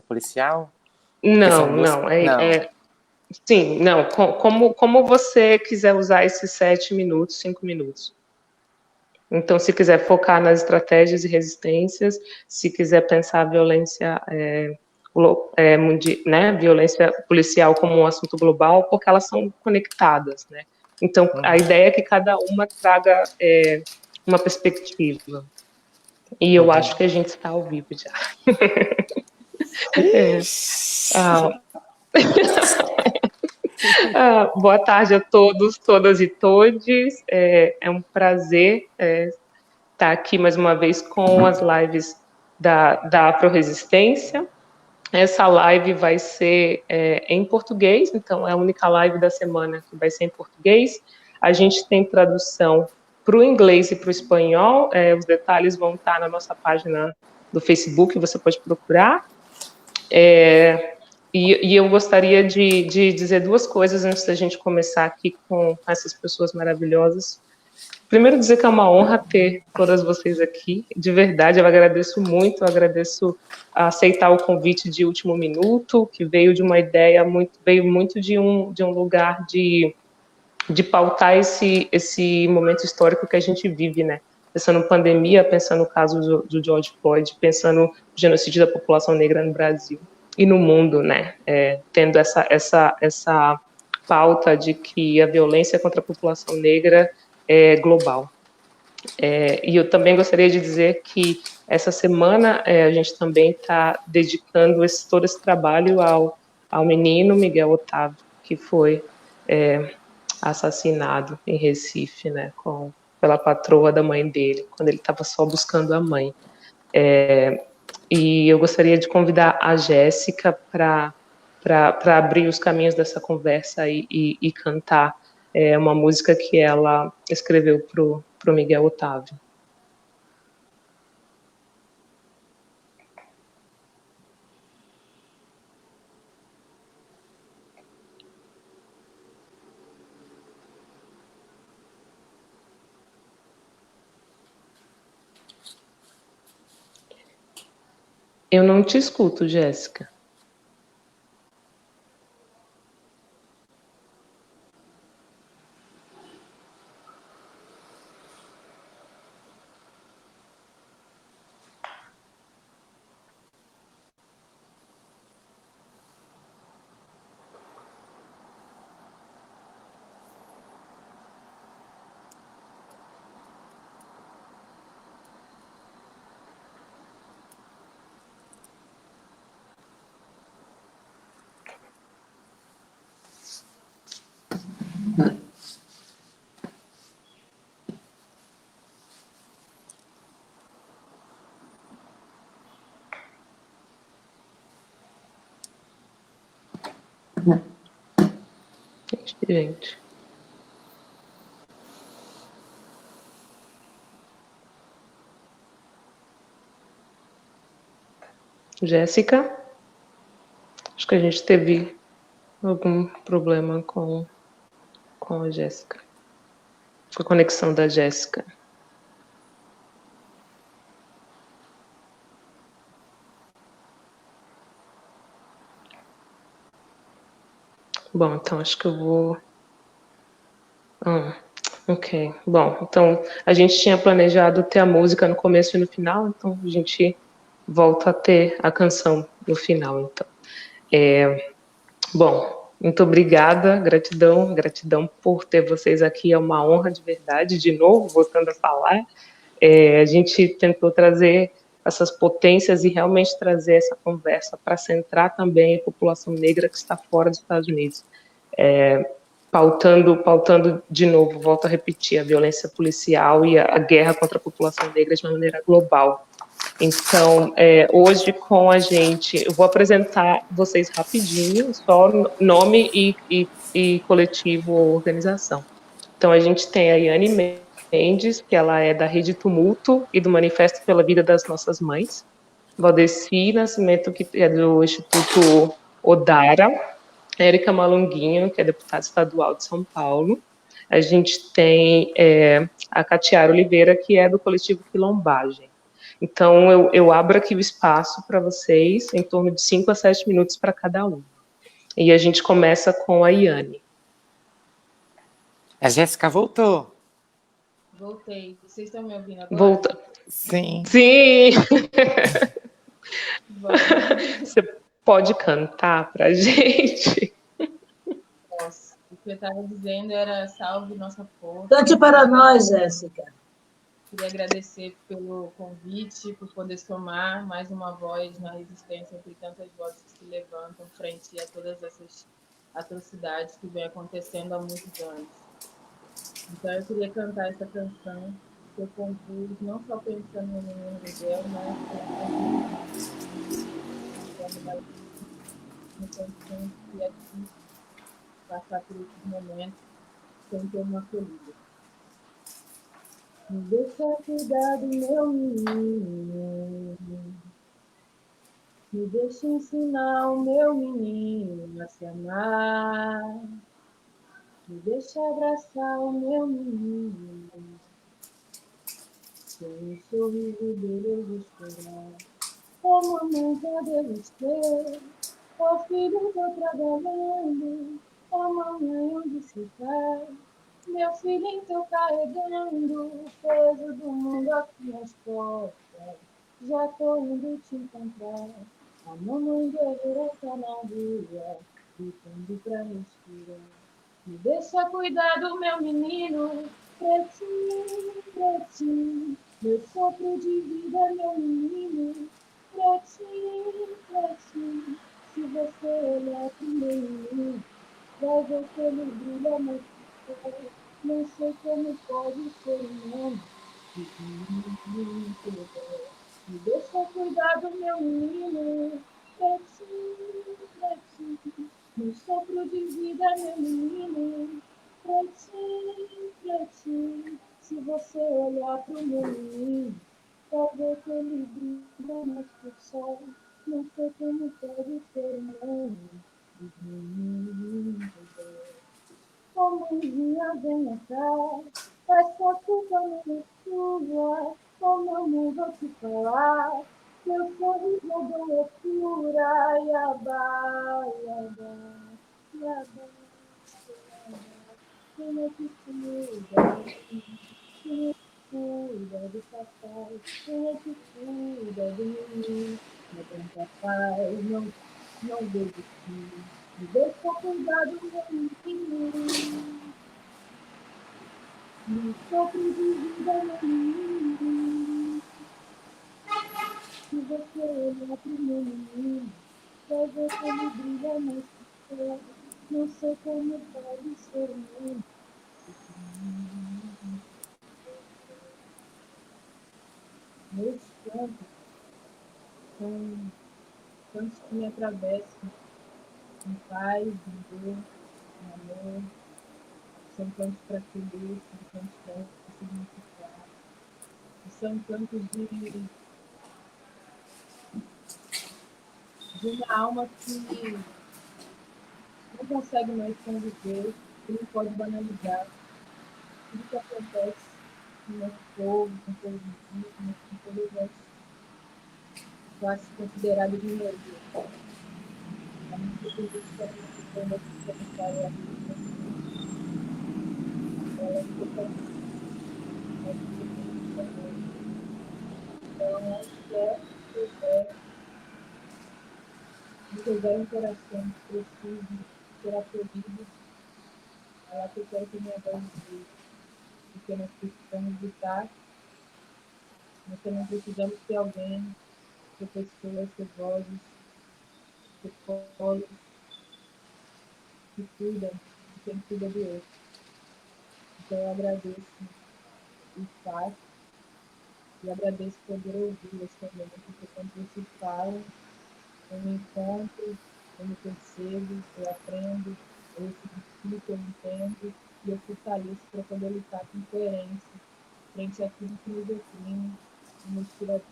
policial? Que Não, são duas... não. Sim, não. Como você quiser usar esses 7 minutos, 5 minutos. Então, se quiser focar nas estratégias e resistências, se quiser pensar a violência, né, violência policial como um assunto global, porque elas são conectadas, né? Então, a ideia é que cada uma traga uma perspectiva. E eu acho que a gente está ao vivo já. Boa tarde a todos, todas e todes. É um prazer estar aqui mais uma vez com as lives da Afro-Resistência. Essa live vai ser em português, então é a única live da semana que vai ser em português. A gente tem tradução para o inglês e para o espanhol. Os detalhes vão estar na nossa página do Facebook, você pode procurar. E eu gostaria de dizer duas coisas antes da gente começar aqui com essas pessoas maravilhosas. Primeiro, dizer que é uma honra ter todas vocês aqui, de verdade, eu agradeço muito, a aceitar o convite de último minuto, que veio de uma ideia, veio muito de um lugar de pautar esse momento histórico que a gente vive, né? Pensando em pandemia, pensando no caso do George Floyd, pensando no genocídio da população negra no Brasil e no mundo, né? Tendo essa pauta de que a violência contra a população negra é global. E eu também gostaria de dizer que essa semana a gente também está dedicando todo esse trabalho ao menino Miguel Otávio, que foi assassinado em Recife, né, pela patroa da mãe dele, quando ele estava só buscando a mãe. E eu gostaria de convidar a Jéssica para abrir os caminhos dessa conversa e cantar uma música que ela escreveu para o Miguel Otávio. Eu não te escuto, Jéssica. Gente. Jéssica? Acho que a gente teve algum problema com a Jéssica. Com a conexão da Jéssica. Bom, então acho que eu vou... ok. Bom, então a gente tinha planejado ter a música no começo e no final, então a gente volta a ter a canção no final, então. Bom, muito obrigada, gratidão por ter vocês aqui, é uma honra de verdade, de novo, voltando a falar. A gente tentou trazer essas potências e realmente trazer essa conversa para centrar também a população negra que está fora dos Estados Unidos. Pautando de novo, volto a repetir, a violência policial e a guerra contra a população negra de uma maneira global. Então, hoje com a gente, eu vou apresentar vocês rapidinho, só nome e coletivo ou organização. Então, a gente tem a Yane Mendes, que ela é da Rede Tumulto e do Manifesto pela Vida das Nossas Mães. Valdeci Nascimento, que é do Instituto Odara. Érica Malunguinho, que é deputada estadual de São Paulo. A gente tem a Catiara Oliveira, que é do coletivo Quilombagem. Então, eu abro aqui o espaço para vocês, em torno de 5 a 7 minutos para cada um. E a gente começa com a Iane. A Jéssica voltou. Voltei. Vocês estão me ouvindo agora? Volta. Sim. Sim! Bom, Você pode cantar pra gente? posso. O que eu estava dizendo era salve nossa força. Cante para nós, Jéssica. Queria agradecer pelo convite, por poder somar mais uma voz na resistência entre tantas vozes que se levantam frente a todas essas atrocidades que vem acontecendo há muitos anos. Então eu queria cantar essa canção que eu compus não só pensando no menino Miguel, mas pensando que é difícil passar por esses momentos sem ter uma acolhida. Me deixa cuidar do meu menino, me deixa ensinar o meu menino a se amar, me deixa abraçar o meu menino, sem um sorriso dele eu vou chorar. Ô mamãe, cadê você? Ô filho, tô trabalhando, ô mamãe, onde você tá? Meu filhinho, tô carregando o peso do mundo aqui nas costas. Já tô indo te encontrar. A mamãe guerreira tá na rua, lutando pra respirar. Me deixa cuidar do meu menino, pretinho, pretinho. Meu sopro de vida, meu menino, pretinho, pretinho. Se você olhar pro meu menino, vai ver que ele brilha mais que eu. Não sei como pode ser humano. Me deixa cuidar do meu menino, pretinho, pretinho. No sopro de vida, meu menino, pretinho, pretinho. Se você olhar pro meu menino, vai ver que ele brilha mais que o sol. Não sei como pode ser humano. Ô mãezinha, venha cá, faz sua culpa na chuva. Ô mamãe, vou te falar, meu sorriso é da loucura. Iabá, iabá, iabá, iabá. Quem é que cuida? Quem é que cuida do papai? Quem é que cuida do menino? Meu bom papai, não desistir. Me deixa cuidar do meu menino. Me sopro de vida, meu menino. Se você olhar pro meu menino, vai ver que ele brilha mais que eu. Não sei como pode ser humano. Meus cantos são cantos que me atravessam com paz, vigor, amor. São cantos para colher, são cantos para significar. E são cantos de uma alma que não consegue mais conviver, que não pode banalizar tudo que acontece no nosso povo, com todos os indígenas, com todas as classes consideradas de minoria. A gente tem que estar participando aqui comentário ela é importante. Então, onde quer que estiver, se tiver um coração que precise ser acolhido, é lá que eu quero que minha voz esteja. Porque nós precisamos lutar, nós também precisamos ter alguém, ter pessoas, ter vozes, ter polos que cuidam de quem cuida do outro. Então eu agradeço o espaço e agradeço poder ouvi-las também, porque quando vocês falam, eu me encontro, eu me percebo, eu aprendo, eu explico, eu entendo e eu fortaleço para poder lutar com coerência frente a tudo que nos oprime e nos tira.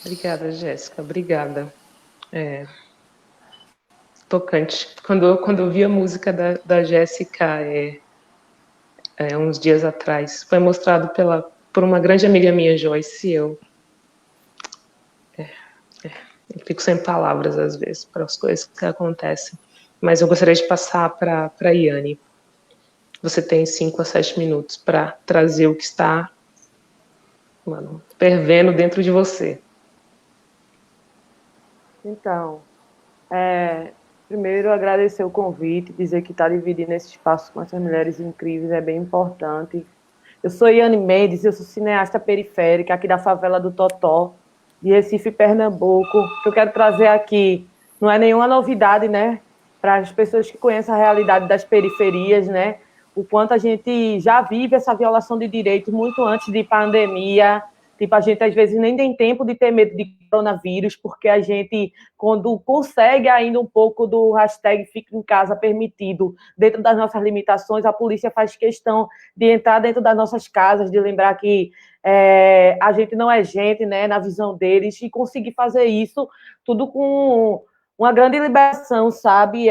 Obrigada, Jéssica. Obrigada. É tocante. Quando eu vi a música da Jéssica uns dias atrás, foi mostrado por uma grande amiga minha, Joyce, e eu fico sem palavras às vezes para as coisas que acontecem. Mas eu gostaria de passar para a Iane. Você tem 5 a 7 minutos para trazer o que está, mano, fervendo dentro de você. Então, primeiro agradecer o convite, dizer que estar dividindo esse espaço com essas mulheres incríveis é bem importante. Eu sou Iane Mendes, eu sou cineasta periférica aqui da favela do Totó, de Recife, Pernambuco. O que eu quero trazer aqui não é nenhuma novidade, né? Para as pessoas que conhecem a realidade das periferias, né? O quanto a gente já vive essa violação de direitos muito antes de pandemia. Tipo, a gente às vezes nem tem tempo de ter medo de coronavírus, porque a gente, quando consegue ainda um pouco do hashtag Fica em Casa permitido, dentro das nossas limitações, a polícia faz questão de entrar dentro das nossas casas, de lembrar que a gente não é gente, né, na visão deles, e conseguir fazer isso tudo com uma grande liberação, sabe?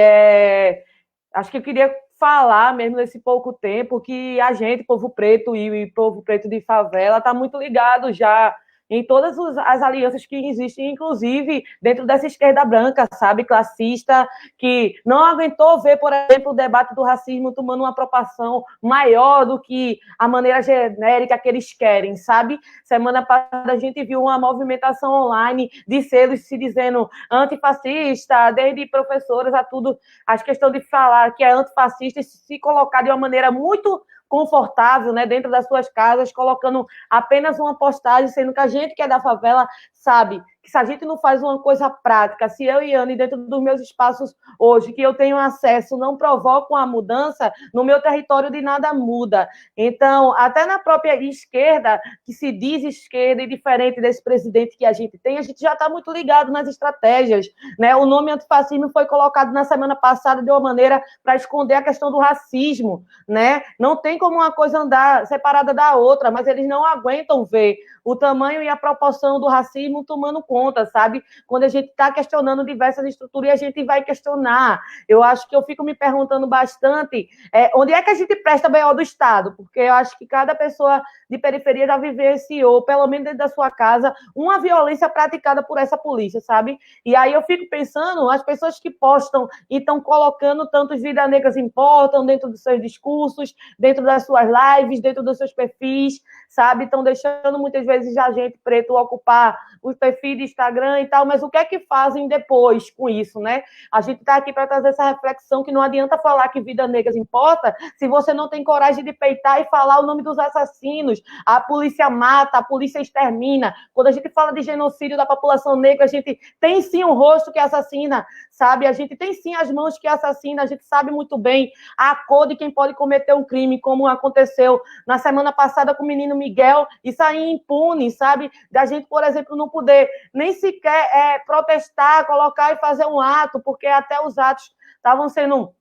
Acho que eu queria falar mesmo nesse pouco tempo que a gente, povo preto e povo preto de favela, está muito ligado já em todas as alianças que existem, inclusive dentro dessa esquerda branca, sabe, classista, que não aguentou ver, por exemplo, o debate do racismo tomando uma proporção maior do que a maneira genérica que eles querem, sabe? Semana passada a gente viu uma movimentação online de selos se dizendo antifascista, desde professoras a tudo, as questões de falar que é antifascista e se colocar de uma maneira muito confortável, né, dentro das suas casas, colocando apenas uma postagem, sendo que a gente que é da favela sabe que se a gente não faz uma coisa prática, se eu e Anne, dentro dos meus espaços hoje, que eu tenho acesso, não provocam a mudança, no meu território de nada muda. Então, até na própria esquerda, que se diz esquerda e diferente desse presidente que a gente tem, a gente já está muito ligado nas estratégias, né? O nome antifascismo foi colocado na semana passada de uma maneira para esconder a questão do racismo, né? Não tem como uma coisa andar separada da outra, mas eles não aguentam ver o tamanho e a proporção do racismo tomando conta, sabe? Quando a gente está questionando diversas estruturas e a gente vai questionar. Eu acho que eu fico me perguntando bastante onde é que a gente presta BO do Estado, porque eu acho que cada pessoa de periferia já vivenciou, pelo menos dentro da sua casa, uma violência praticada por essa polícia, sabe? E aí eu fico pensando, as pessoas que postam e estão colocando tantos Vidas Negras Importam dentro dos seus discursos, dentro das suas lives, dentro dos seus perfis, sabe? Estão deixando muitas vezes a gente preto ocupar os perfis de Instagram e tal, mas o que é que fazem depois com isso, né? A gente está aqui para trazer essa reflexão que não adianta falar que Vidas Negras importa se você não tem coragem de peitar e falar o nome dos assassinos. A polícia mata, a polícia extermina. Quando a gente fala de genocídio da população negra, a gente tem sim um rosto que assassina, sabe? A gente tem sim as mãos que assassinam, a gente sabe muito bem a cor de quem pode cometer um crime, como aconteceu na semana passada com o menino Miguel, e sair impune, sabe? Da gente, por exemplo, não poder nem sequer protestar, colocar e fazer um ato, porque até os atos estavam sendo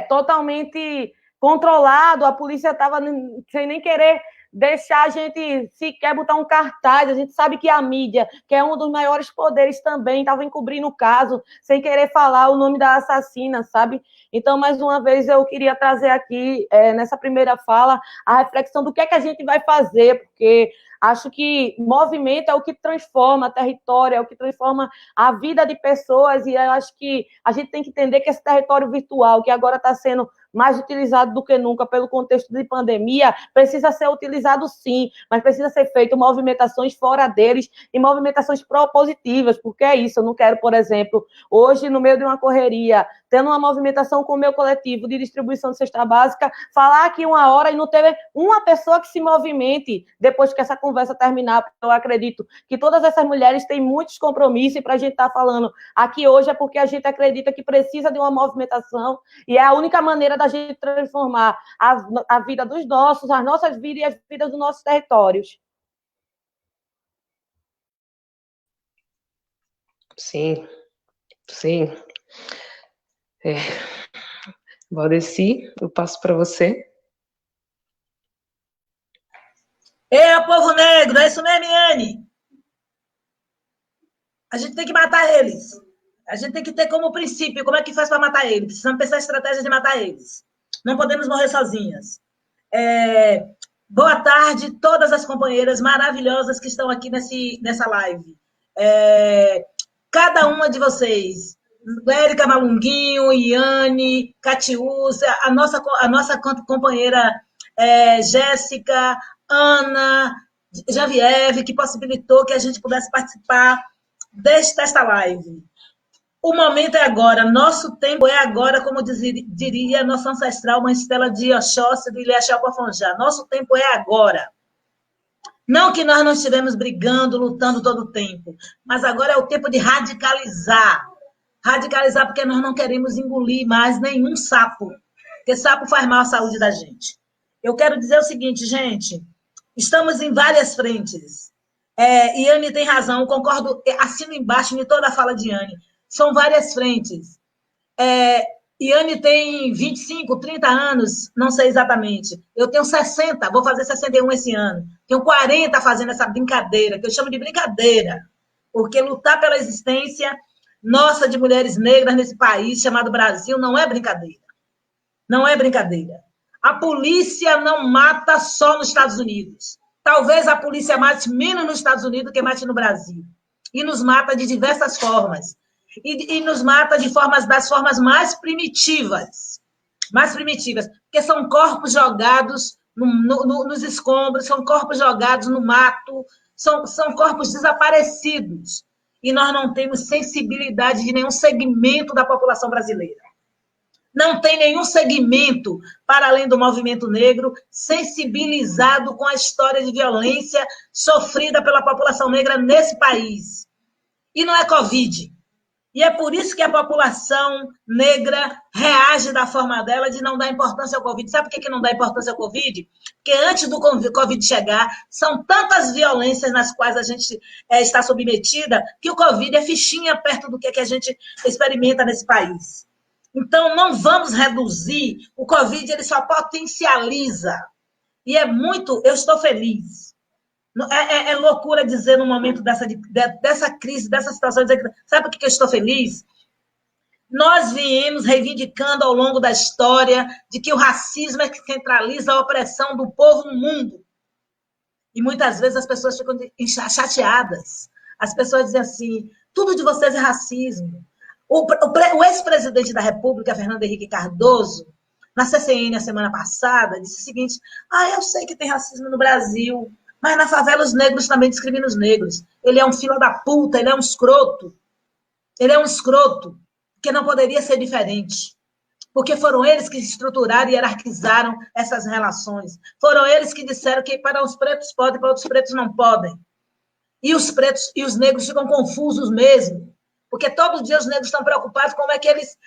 totalmente controlados, a polícia estava sem nem querer deixar a gente sequer botar um cartaz. A gente sabe que a mídia, que é um dos maiores poderes também, estava encobrindo o caso, sem querer falar o nome da assassina, sabe? Então, mais uma vez, eu queria trazer aqui, nessa primeira fala, a reflexão do que é que a gente vai fazer, porque acho que movimento é o que transforma território, é o que transforma a vida de pessoas, e eu acho que a gente tem que entender que esse território virtual, que agora está sendo mais utilizado do que nunca pelo contexto de pandemia, precisa ser utilizado sim, mas precisa ser feito movimentações fora deles e movimentações propositivas, porque é isso, eu não quero, por exemplo, hoje, no meio de uma correria, tendo uma movimentação com o meu coletivo de distribuição de cesta básica, falar aqui 1 hora e não ter uma pessoa que se movimente depois que essa conversa terminar, porque eu acredito que todas essas mulheres têm muitos compromissos, e para a gente estar falando aqui hoje é porque a gente acredita que precisa de uma movimentação, e é a única maneira da gente transformar a vida dos nossos, as nossas vidas e as vidas dos nossos territórios. Sim, sim. Valdeci, eu passo para você. Povo negro, é isso mesmo, Iane? A gente tem que matar eles. A gente tem que ter como princípio como é que faz para matar eles. Precisamos pensar em estratégias de matar eles. Não podemos morrer sozinhas. Boa tarde, todas as companheiras maravilhosas que estão aqui nessa live. Cada uma de vocês, Érica Malunguinho, Iane, Catiúcia, a nossa companheira Jéssica, Ana, Javieve, que possibilitou que a gente pudesse participar desta live. O momento é agora, nosso tempo é agora, como diria nossa ancestral, Mãe Estela de Oxóssi, de Ilhéu Pafonjá. Nosso tempo é agora. Não que nós não estivemos brigando, lutando todo o tempo, mas agora é o tempo de radicalizar. Radicalizar porque nós não queremos engolir mais nenhum sapo, porque sapo faz mal à saúde da gente. Eu quero dizer o seguinte, gente, estamos em várias frentes. Iane tem razão, concordo, assino embaixo de toda a fala de Iane. São várias frentes. Iane tem 25, 30 anos, não sei exatamente. Eu tenho 60, vou fazer 61 esse ano. Tenho 40 fazendo essa brincadeira, que eu chamo de brincadeira, porque lutar pela existência nossa de mulheres negras nesse país chamado Brasil não é brincadeira. Não é brincadeira. A polícia não mata só nos Estados Unidos. Talvez a polícia mate menos nos Estados Unidos do que mate no Brasil. E nos mata de diversas formas. E nos mata das formas mais primitivas. Mais primitivas. Porque são corpos jogados nos escombros, são corpos jogados no mato, são corpos desaparecidos. E nós não temos sensibilidade de nenhum segmento da população brasileira. Não tem nenhum segmento, para além do movimento negro, sensibilizado com a história de violência sofrida pela população negra nesse país. E não é Covid. E é por isso que a população negra reage da forma dela de não dar importância ao Covid. Sabe por que não dá importância ao Covid? Porque antes do Covid chegar, são tantas violências nas quais a gente está submetida que o Covid é fichinha perto do que a gente experimenta nesse país. Então, não vamos reduzir. O Covid ele só potencializa. E eu estou feliz. É loucura dizer no momento dessa crise, dessa situação, dizer, sabe por que eu estou feliz? Nós viemos reivindicando ao longo da história de que o racismo é que centraliza a opressão do povo no mundo. E muitas vezes as pessoas ficam chateadas. As pessoas dizem assim, tudo de vocês é racismo. O ex-presidente da República, Fernando Henrique Cardoso, na CCN a semana passada, disse o seguinte, eu sei que tem racismo no Brasil, mas na favela os negros também discriminam os negros. Ele é um filho da puta, ele é um escroto. Ele é um escroto, que não poderia ser diferente. Porque foram eles que estruturaram e hierarquizaram essas relações. Foram eles que disseram que para os pretos pode, para outros pretos não podem. E os pretos e os negros ficam confusos mesmo. Porque todo dia os negros estão preocupados com como é que eles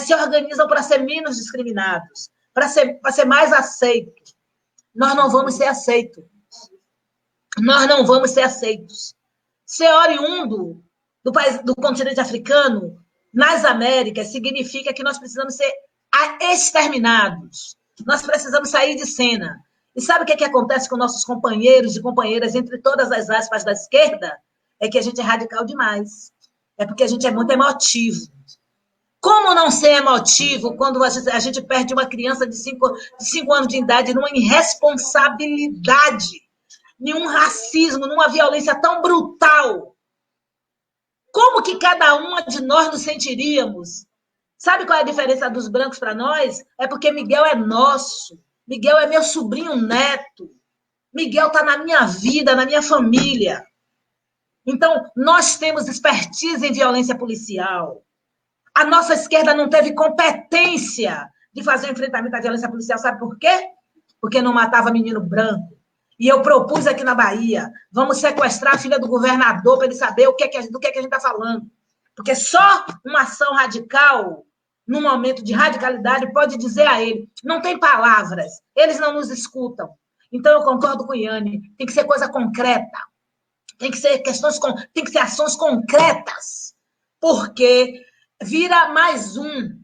se organizam para ser menos discriminados, para ser mais aceitos. Nós não vamos ser aceitos. Nós não vamos ser aceitos. Ser oriundo do continente africano, nas Américas, significa que nós precisamos ser exterminados. Nós precisamos sair de cena. E sabe o que acontece com nossos companheiros e companheiras, entre todas as aspas da esquerda? É que a gente é radical demais. É porque a gente é muito emotivo. Como não ser emotivo quando a gente perde uma criança de 5 anos de idade numa irresponsabilidade, num racismo, numa violência tão brutal? Como que cada uma de nós nos sentiríamos? Sabe qual é a diferença dos brancos para nós? É porque Miguel é nosso. Miguel é meu sobrinho neto. Miguel está na minha vida, na minha família. Então, nós temos expertise em violência policial. A nossa esquerda não teve competência de fazer o enfrentamento à violência policial. Sabe por quê? Porque não matava menino branco. E eu propus aqui na Bahia, vamos sequestrar a filha do governador para ele saber do que a gente está falando. Porque só uma ação radical, num momento de radicalidade, pode dizer a ele, não tem palavras, eles não nos escutam. Então, eu concordo com o Iane, tem que ser coisa concreta, tem que ser ações concretas, porque vira mais um,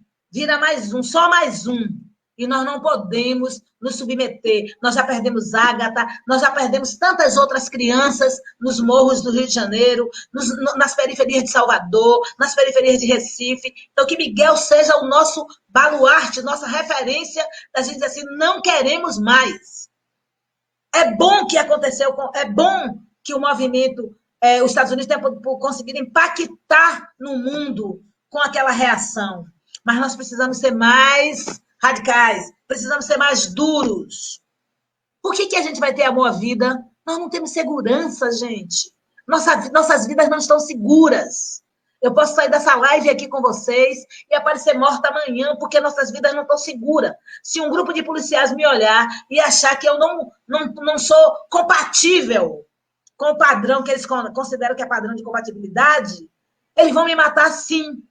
só mais um. E nós não podemos nos submeter. Nós já perdemos Ágata, nós já perdemos tantas outras crianças nos morros do Rio de Janeiro, nas periferias de Salvador, nas periferias de Recife. Então, que Miguel seja o nosso baluarte, nossa referência, da gente dizer assim, não queremos mais. É bom que aconteceu, é bom que o movimento, os Estados Unidos tenham conseguido impactar no mundo com aquela reação. Mas nós precisamos ser mais radicais, precisamos ser mais duros. Por que a gente vai ter amor à vida? Nós não temos segurança, gente. Nossas vidas não estão seguras. Eu posso sair dessa live aqui com vocês e aparecer morta amanhã, porque nossas vidas não estão seguras. Se um grupo de policiais me olhar e achar que eu não sou compatível com o padrão que eles consideram que é padrão de compatibilidade, eles vão me matar sim.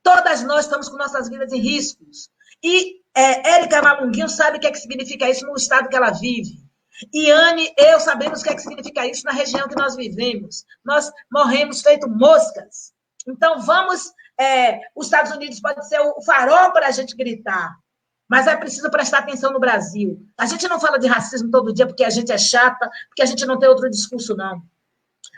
Todas nós estamos com nossas vidas em riscos. E Érica Malunguinho sabe o que significa isso no estado que ela vive. E Anne, eu sabemos o que significa isso na região que nós vivemos. Nós morremos feito moscas. Então, vamos... os Estados Unidos pode ser o farol para a gente gritar, mas é preciso prestar atenção no Brasil. A gente não fala de racismo todo dia porque a gente é chata, porque a gente não tem outro discurso, não.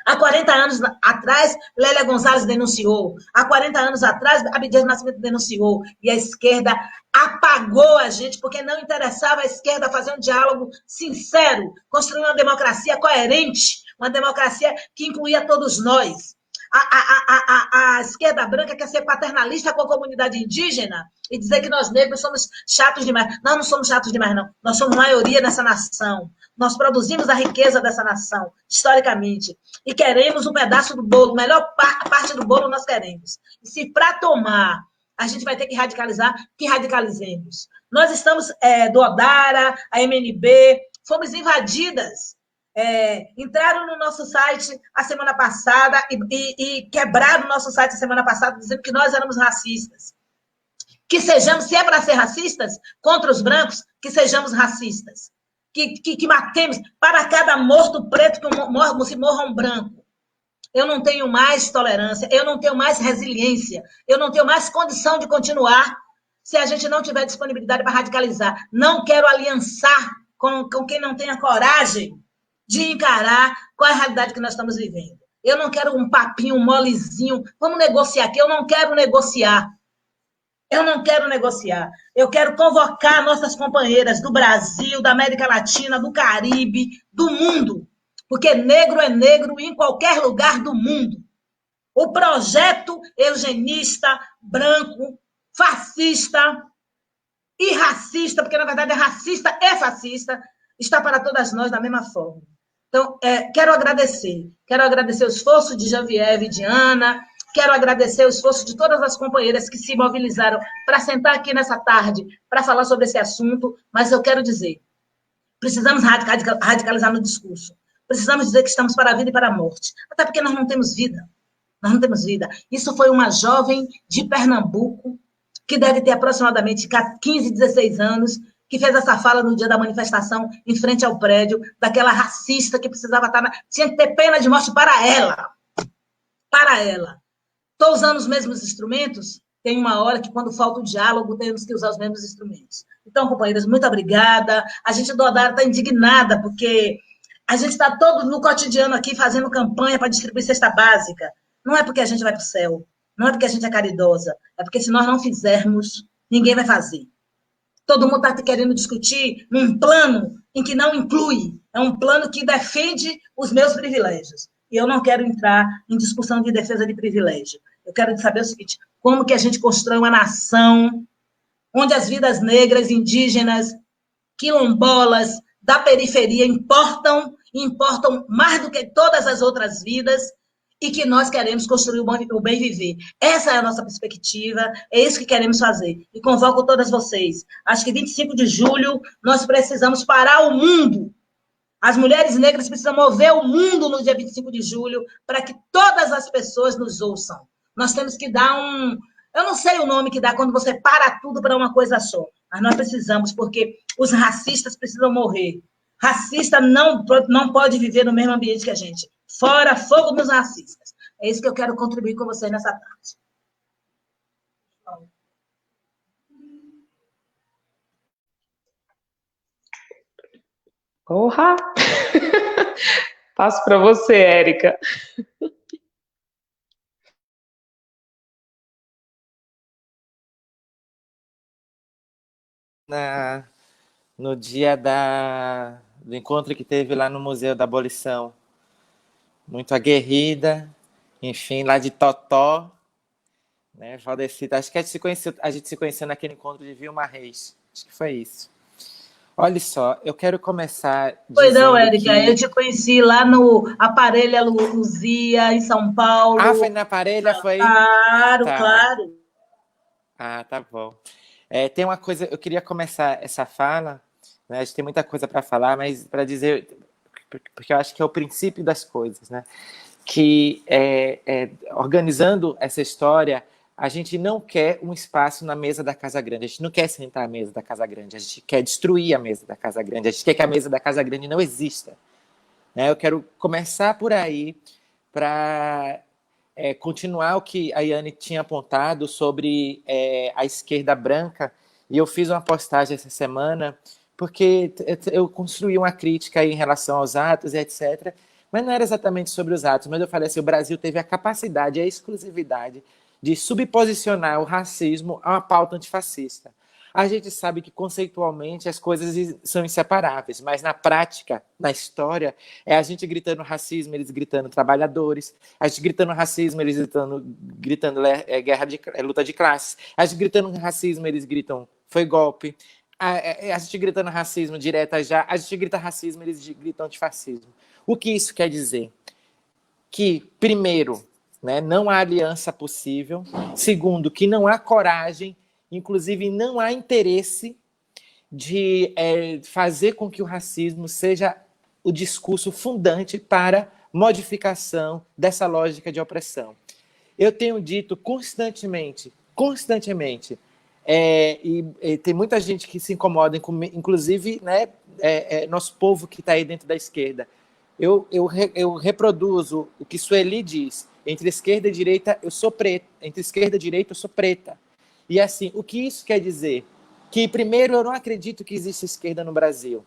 Há 40 anos atrás, Lélia Gonzalez denunciou. Há 40 anos atrás, Abdias Nascimento denunciou. E a esquerda apagou a gente, porque não interessava a esquerda fazer um diálogo sincero, construir uma democracia coerente, uma democracia que incluía todos nós. A esquerda branca quer ser paternalista com a comunidade indígena e dizer que nós negros somos chatos demais. Nós não somos chatos demais, não. Nós somos maioria nessa nação. Nós produzimos a riqueza dessa nação, historicamente. E queremos um pedaço do bolo, a melhor parte do bolo nós queremos. E se para tomar a gente vai ter que radicalizar, que radicalizemos. Nós estamos do Odara, a MNB, fomos invadidas. Entraram no nosso site a semana passada e quebraram o nosso site a semana passada dizendo que nós éramos racistas. Que sejamos, se é para ser racistas, contra os brancos, que sejamos racistas. Que matemos para cada morto preto que se morra um branco. Eu não tenho mais tolerância, eu não tenho mais resiliência, eu não tenho mais condição de continuar se a gente não tiver disponibilidade para radicalizar. Não quero aliançar com quem não tenha coragem de encarar qual é a realidade que nós estamos vivendo. Eu não quero um papinho, um molezinho, vamos negociar aqui, eu não quero negociar. Eu não quero negociar. Eu quero convocar nossas companheiras do Brasil, da América Latina, do Caribe, do mundo, porque negro é negro em qualquer lugar do mundo. O projeto eugenista, branco, fascista e racista, porque na verdade é racista e fascista, está para todas nós da mesma forma. Então, quero agradecer o esforço de Genevieve e de Ana, quero agradecer o esforço de todas as companheiras que se mobilizaram para sentar aqui nessa tarde para falar sobre esse assunto, mas eu quero dizer, precisamos radicalizar no discurso, precisamos dizer que estamos para a vida e para a morte, até porque nós não temos vida, Isso foi uma jovem de Pernambuco, que deve ter aproximadamente 15, 16 anos, que fez essa fala no dia da manifestação em frente ao prédio, daquela racista que precisava estar... Tinha que ter pena de morte para ela. Para ela. Estou usando os mesmos instrumentos? Tem uma hora que, quando falta o diálogo, temos que usar os mesmos instrumentos. Então, companheiras, muito obrigada. A gente do Odara está indignada, porque a gente está todo no cotidiano aqui fazendo campanha para distribuir cesta básica. Não é porque a gente vai para o céu, não é porque a gente é caridosa, é porque se nós não fizermos, ninguém vai fazer. Todo mundo está querendo discutir num plano em que não inclui. É um plano que defende os meus privilégios. E eu não quero entrar em discussão de defesa de privilégio. Eu quero saber o seguinte, como que a gente constrói uma nação onde as vidas negras, indígenas, quilombolas, da periferia importam mais do que todas as outras vidas, e que nós queremos construir o bem viver. Essa é a nossa perspectiva, é isso que queremos fazer. E convoco todas vocês. Acho que 25 de julho nós precisamos parar o mundo. As mulheres negras precisam mover o mundo no dia 25 de julho para que todas as pessoas nos ouçam. Nós temos que dar eu não sei o nome que dá quando você para tudo para uma coisa só, mas nós precisamos, porque os racistas precisam morrer. Racista não pode viver no mesmo ambiente que a gente. Fora fogo dos racistas. É isso que eu quero contribuir com vocês nessa tarde. Porra! Passo para você, Érica. No dia do encontro que teve lá no Museu da Abolição. Muito aguerrida, enfim, lá de Totó, né, Valdecita. Acho que a gente se conheceu naquele encontro de Vilma Reis. Acho que foi isso. Olha só, eu quero começar Pois não, dizendo Érica, eu que... te conheci lá no Aparelho Luzia, em São Ah, foi Paulo. na Parelha, foi? Claro, Tá. claro. Ah, tá bom. Tem uma coisa, eu queria começar essa fala, né, a gente tem muita coisa para falar, mas para dizer, porque eu acho que é o princípio das coisas, né? Que organizando essa história, a gente não quer um espaço na mesa da Casa Grande, a gente não quer sentar à mesa da Casa Grande, a gente quer destruir a mesa da Casa Grande, a gente quer que a mesa da Casa Grande não exista. Né? Eu quero começar por aí para continuar o que a Yane tinha apontado sobre a esquerda branca, e eu fiz uma postagem essa semana, porque eu construí uma crítica aí em relação aos atos e etc., mas não era exatamente sobre os atos, mas eu falei assim, o Brasil teve a capacidade, a exclusividade de subposicionar o racismo a uma pauta antifascista. A gente sabe que conceitualmente as coisas são inseparáveis, mas na prática, na história, é a gente gritando racismo, eles gritando trabalhadores, a gente gritando racismo, eles gritando luta de classes, a gente gritando racismo, eles gritam foi golpe, a gente gritando racismo direta já, a gente grita racismo, eles gritam antifascismo. O que isso quer dizer? Que, primeiro, né, não há aliança possível. Segundo, que não há coragem, inclusive não há interesse de fazer com que o racismo seja o discurso fundante para modificação dessa lógica de opressão. Eu tenho dito constantemente, e tem muita gente que se incomoda, inclusive né, nosso povo que está aí dentro da esquerda. Eu reproduzo o que Sueli diz. Entre esquerda e direita, eu sou preta. Entre esquerda e direita, eu sou preta. E assim, o que isso quer dizer? Que, primeiro, eu não acredito que existe esquerda no Brasil.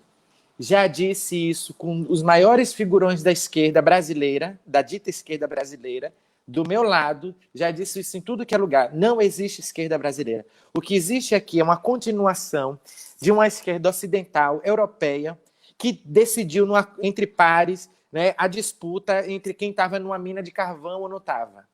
Já disse isso com os maiores figurões da esquerda brasileira, da dita esquerda brasileira, do meu lado, já disse isso em tudo que é lugar. Não existe esquerda brasileira. O que existe aqui é uma continuação de uma esquerda ocidental, europeia, que decidiu, entre pares, né, a disputa entre quem estava numa mina de carvão ou não estava.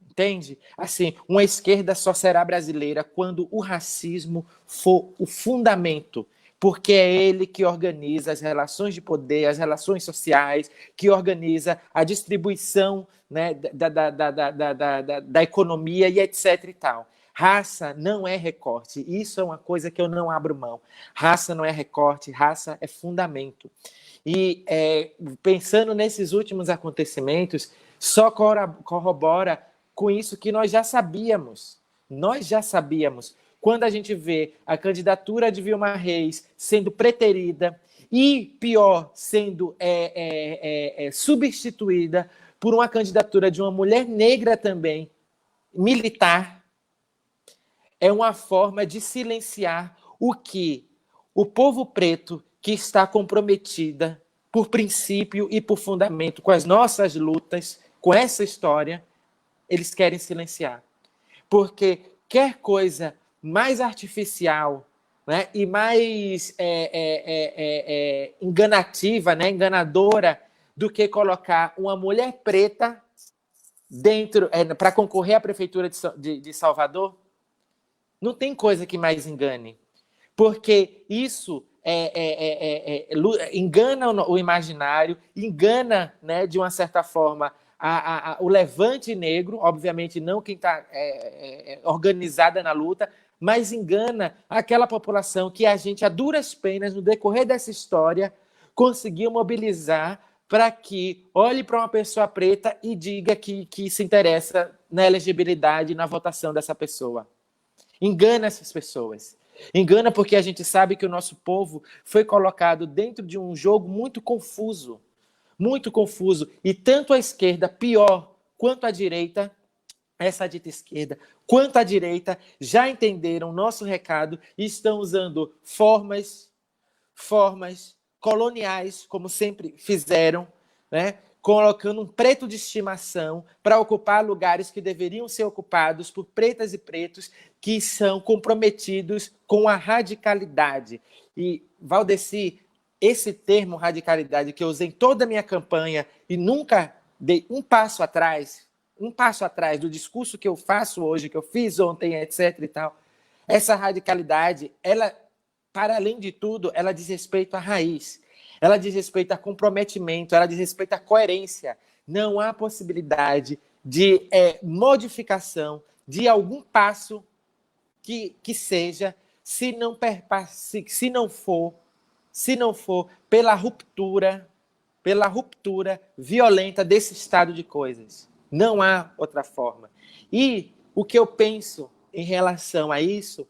Entende? Assim, uma esquerda só será brasileira quando o racismo for o fundamento, porque é ele que organiza as relações de poder, as relações sociais, que organiza a distribuição, né, da economia e etc. e tal. Raça não é recorte. Isso é uma coisa que eu não abro mão. Raça não é recorte, raça é fundamento. E pensando nesses últimos acontecimentos, só corrobora com isso que nós já sabíamos. Nós já sabíamos. Quando a gente vê a candidatura de Vilma Reis sendo preterida e, pior, sendo substituída por uma candidatura de uma mulher negra também, militar, é uma forma de silenciar o que o povo preto, que está comprometida por princípio e por fundamento com as nossas lutas, com essa história, eles querem silenciar. Porque quer coisa mais artificial, né, e mais enganativa, né, enganadora, do que colocar uma mulher preta dentro para concorrer à prefeitura de Salvador? Não tem coisa que mais engane. Porque isso engana o imaginário, engana, né, de uma certa forma, o levante negro, obviamente não quem está organizada na luta, mas engana aquela população que a gente, a duras penas, no decorrer dessa história, conseguiu mobilizar para que olhe para uma pessoa preta e diga que se interessa na elegibilidade e na votação dessa pessoa. Engana essas pessoas. Engana porque a gente sabe que o nosso povo foi colocado dentro de um jogo muito confuso, e tanto a esquerda, pior, quanto a direita, essa dita esquerda, quanto a direita, já entenderam o nosso recado e estão usando formas coloniais, como sempre fizeram, né? Colocando um preto de estimação para ocupar lugares que deveriam ser ocupados por pretas e pretos que são comprometidos com a radicalidade. E, Valdeci, esse termo radicalidade que eu usei em toda a minha campanha e nunca dei um passo atrás do discurso que eu faço hoje, que eu fiz ontem, etc. e tal, essa radicalidade, ela, para além de tudo, ela diz respeito à raiz. Ela diz respeito a comprometimento, ela diz respeito à coerência. Não há possibilidade de modificação de algum passo que seja, se não for pela ruptura violenta desse estado de coisas. Não há outra forma. E o que eu penso em relação a isso,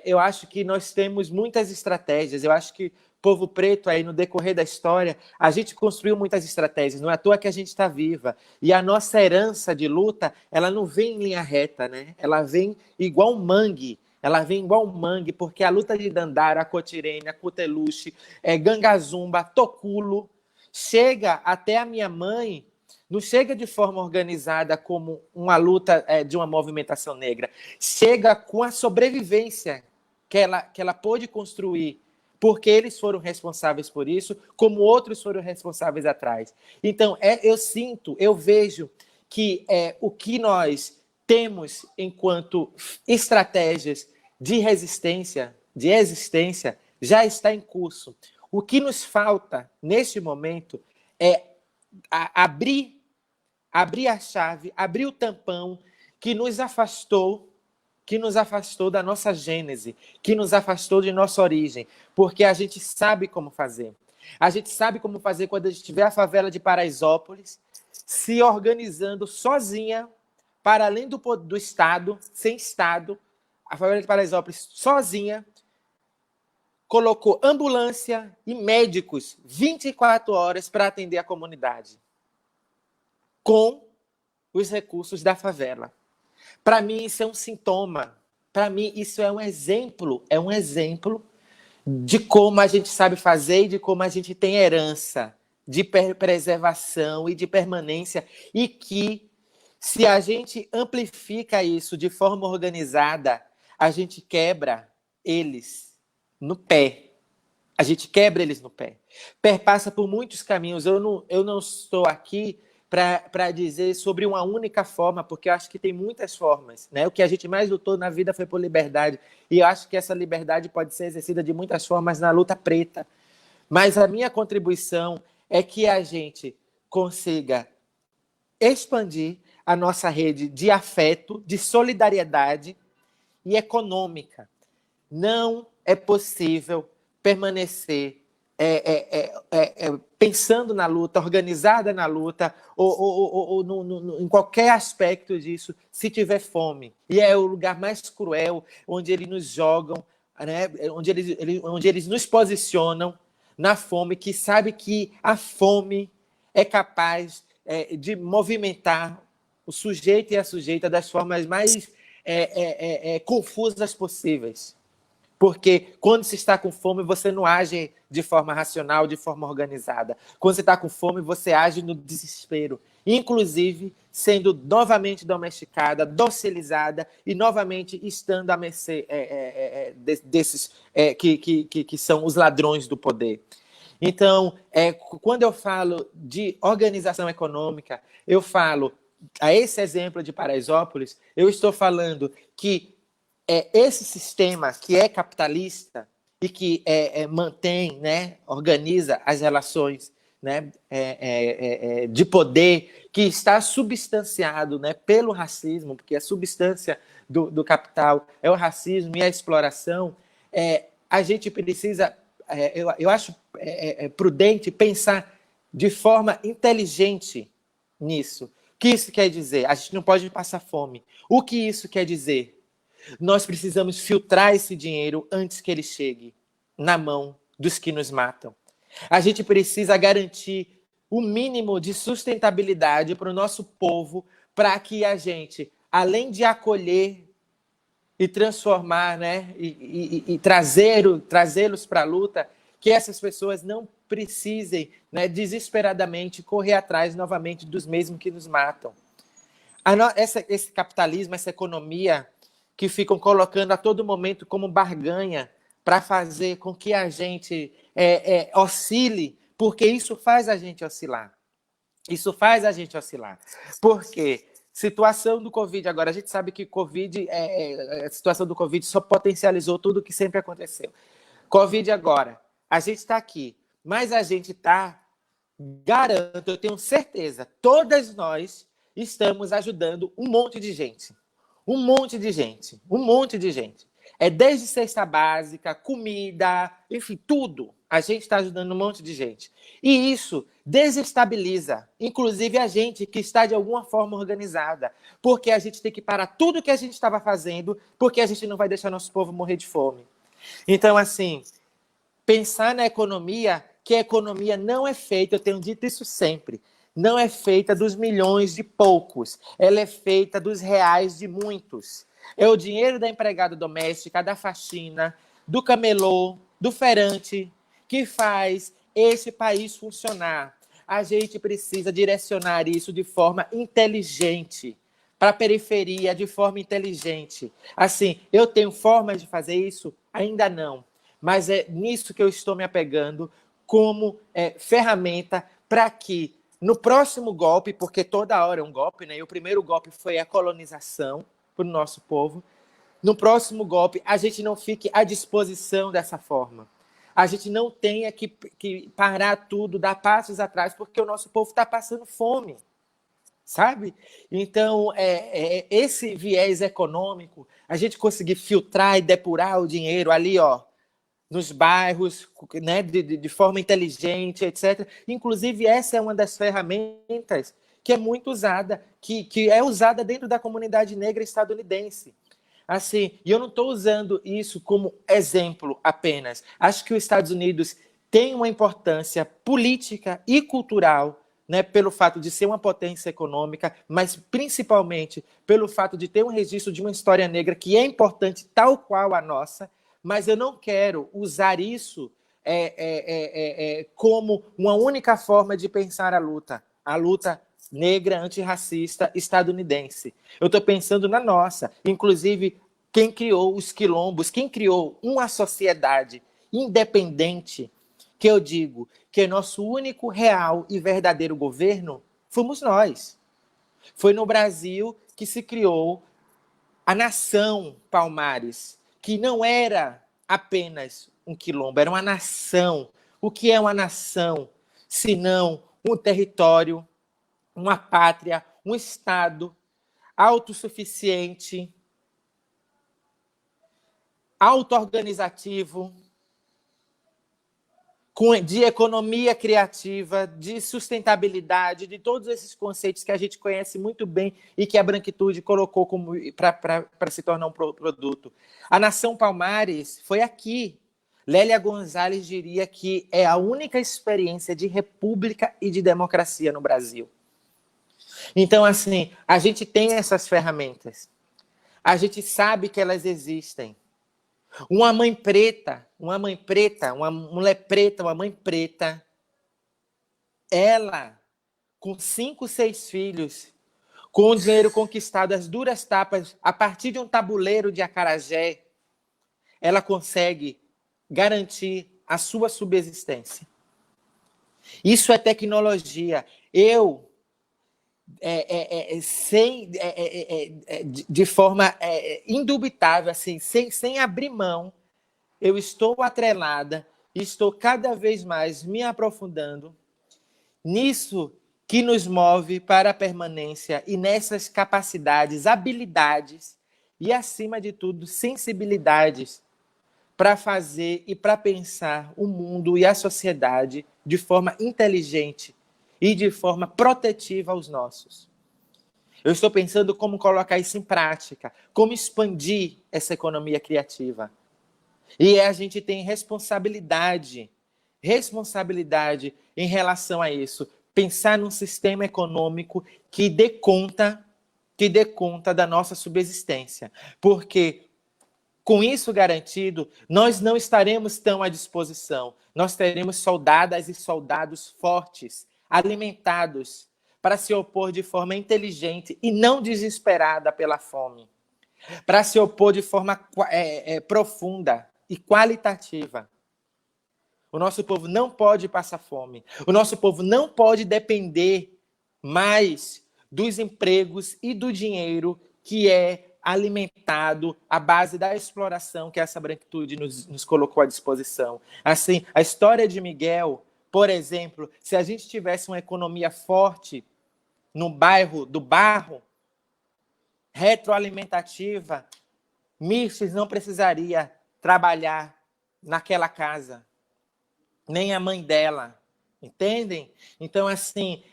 eu acho que nós temos muitas estratégias. Eu acho que povo preto, aí no decorrer da história, a gente construiu muitas estratégias, não é à toa que a gente está viva. E a nossa herança de luta, ela não vem em linha reta, né? Ela vem igual um mangue. Porque a luta de Dandara, Cotirene, Cuteluche, Gangazumba, Toculo, chega até a minha mãe, não chega de forma organizada como uma luta de uma movimentação negra, chega com a sobrevivência que ela pôde construir, porque eles foram responsáveis por isso, como outros foram responsáveis atrás. Então, eu vejo que o que nós temos enquanto estratégias de resistência, de existência, já está em curso. O que nos falta, neste momento, é abrir a chave, abrir o tampão que nos afastou da nossa gênese, que nos afastou de nossa origem, porque a gente sabe como fazer. A gente sabe como fazer quando a gente tiver a favela de Paraisópolis se organizando sozinha, para além do Estado, sem Estado. A favela de Paraisópolis sozinha colocou ambulância e médicos 24 horas para atender a comunidade, com os recursos da favela. Para mim, isso é um sintoma. Para mim, isso é um exemplo de como a gente sabe fazer e de como a gente tem herança de preservação e de permanência, e que, se a gente amplifica isso de forma organizada, a gente quebra eles no pé. A gente quebra eles no pé. Perpassa por muitos caminhos. Eu não estou aqui para dizer sobre uma única forma, porque eu acho que tem muitas formas, né? O que a gente mais lutou na vida foi por liberdade, e eu acho que essa liberdade pode ser exercida de muitas formas na luta preta. Mas a minha contribuição é que a gente consiga expandir a nossa rede de afeto, de solidariedade e econômica. Não é possível permanecer pensando na luta, organizada na luta, ou em qualquer aspecto disso, se tiver fome. E é o lugar mais cruel, onde eles nos jogam, né? onde eles nos posicionam na fome, que sabe que a fome é capaz de movimentar o sujeito e a sujeita das formas mais confusas possíveis. Porque quando se está com fome, você não age de forma racional, de forma organizada. Quando você está com fome, você age no desespero, inclusive sendo novamente domesticada, docilizada e novamente estando à mercê desses que são os ladrões do poder. Então, quando eu falo de organização econômica, eu falo, a esse exemplo de Paraisópolis, eu estou falando que esse sistema que é capitalista e que mantém, né, organiza as relações, né, de poder, que está substanciado, né, pelo racismo, porque a substância do capital é o racismo e a exploração, a gente precisa, eu acho prudente pensar de forma inteligente nisso. O que isso quer dizer? A gente não pode passar fome. O que isso quer dizer? Nós precisamos filtrar esse dinheiro antes que ele chegue na mão dos que nos matam. A gente precisa garantir o mínimo de sustentabilidade para o nosso povo, para que a gente, além de acolher e transformar, né, e trazê-los para a luta, que essas pessoas não precisem, né, desesperadamente correr atrás novamente dos mesmos que nos matam. Esse capitalismo, essa economia que ficam colocando a todo momento como barganha para fazer com que a gente oscile, porque isso faz a gente oscilar. Isso faz a gente oscilar. Porque situação do Covid, agora a gente sabe que a situação do Covid só potencializou tudo o que sempre aconteceu. Covid agora, a gente está aqui, mas a gente está, garanto, eu tenho certeza, todas nós estamos ajudando um monte de gente. Um monte de gente. Um monte de gente. Desde cesta básica, comida, enfim, tudo. A gente está ajudando um monte de gente. E isso desestabiliza, inclusive a gente que está de alguma forma organizada, porque a gente tem que parar tudo que a gente estava fazendo, porque a gente não vai deixar nosso povo morrer de fome. Então, assim, pensar na economia, que a economia não é feita, eu tenho dito isso sempre, não é feita dos milhões de poucos, ela é feita dos reais de muitos. É o dinheiro da empregada doméstica, da faxina, do camelô, do feirante, que faz esse país funcionar. A gente precisa direcionar isso de forma inteligente, para a periferia, de forma inteligente. Assim, eu tenho formas de fazer isso? Ainda não. Mas é nisso que eu estou me apegando como ferramenta para que, no próximo golpe, porque toda hora é um golpe, né? E o primeiro golpe foi a colonização para o nosso povo. No próximo golpe, a gente não fique à disposição dessa forma. A gente não tenha que parar tudo, dar passos atrás, porque o nosso povo está passando fome, sabe? Então, esse viés econômico, a gente conseguir filtrar e depurar o dinheiro ali, ó, nos bairros, né, de forma inteligente, etc. Inclusive, essa é uma das ferramentas que é muito usada, que é usada dentro da comunidade negra estadunidense. Assim, e eu não estou usando isso como exemplo apenas. Acho que os Estados Unidos têm uma importância política e cultural, né, pelo fato de ser uma potência econômica, mas principalmente pelo fato de ter um registro de uma história negra que é importante, tal qual a nossa, mas eu não quero usar isso como uma única forma de pensar a luta negra antirracista estadunidense. Eu estou pensando na nossa. Inclusive, quem criou os quilombos, quem criou uma sociedade independente, que eu digo que é nosso único real e verdadeiro governo, fomos nós. Foi no Brasil que se criou a nação Palmares, que não era apenas um quilombo, era uma nação. O que é uma nação? Senão um território, uma pátria, um Estado autossuficiente, auto-organizativo, de economia criativa, de sustentabilidade, de todos esses conceitos que a gente conhece muito bem e que a branquitude colocou para se tornar um produto. A nação Palmares foi aqui. Lélia Gonzalez diria que é a única experiência de república e de democracia no Brasil. Então, assim, a gente tem essas ferramentas. A gente sabe que elas existem. Uma mãe preta, uma mulher preta, uma mãe preta, ela, com 5, 6 filhos, com o dinheiro conquistado às duras tapas, a partir de um tabuleiro de acarajé, ela consegue garantir a sua subsistência. Isso é tecnologia. De forma indubitável, assim, sem abrir mão, eu estou atrelada, estou cada vez mais me aprofundando nisso que nos move para a permanência e nessas capacidades, habilidades e, acima de tudo, sensibilidades para fazer e para pensar o mundo e a sociedade de forma inteligente e de forma protetiva aos nossos. Eu estou pensando como colocar isso em prática, como expandir essa economia criativa. E a gente tem responsabilidade em relação a isso. Pensar num sistema econômico que dê conta da nossa subsistência. Porque Com isso garantido, nós não estaremos tão à disposição. Nós teremos soldadas e soldados fortes, alimentados, para se opor de forma inteligente e não desesperada pela fome, para se opor de forma profunda e qualitativa. O nosso povo não pode passar fome. O nosso povo não pode depender mais dos empregos e do dinheiro que é alimentado à base da exploração que essa branquitude nos colocou à disposição. Assim, a história de Miguel, por exemplo, se a gente tivesse uma economia forte no bairro do Barro, retroalimentativa, Mirtes não precisaria trabalhar naquela casa, nem a mãe dela, entendem? Então, assim,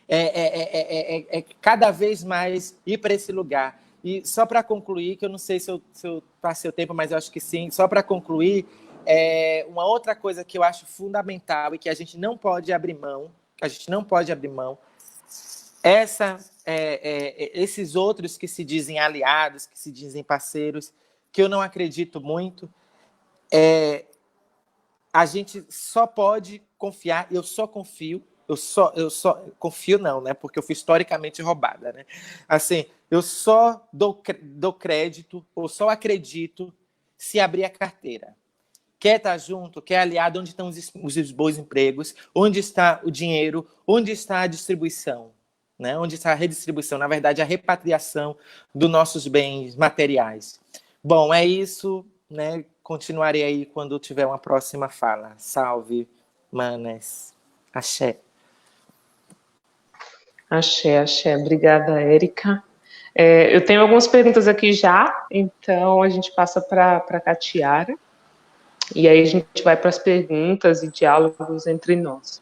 cada vez mais ir para esse lugar. E só para concluir, que eu não sei se eu passei o tempo, mas eu acho que sim, só para concluir, uma outra coisa que eu acho fundamental e que a gente não pode abrir mão, esses outros que se dizem aliados, que se dizem parceiros, que eu não acredito muito, a gente só pode confiar, eu só confio não, né? Porque eu fui historicamente roubada, né? Assim, eu só dou crédito, ou só acredito se abrir a carteira. Quer estar junto, quer aliado, onde estão os bons empregos, onde está o dinheiro, onde está a distribuição, né? Onde está a redistribuição, na verdade, a repatriação dos nossos bens materiais. Bom, é isso, né? Continuarei aí quando tiver uma próxima fala. Salve, manas. Axé. Axé, axé. Obrigada, Érica. Eu tenho algumas perguntas aqui já, então a gente passa para a Catiara, e aí a gente vai para as perguntas e diálogos entre nós.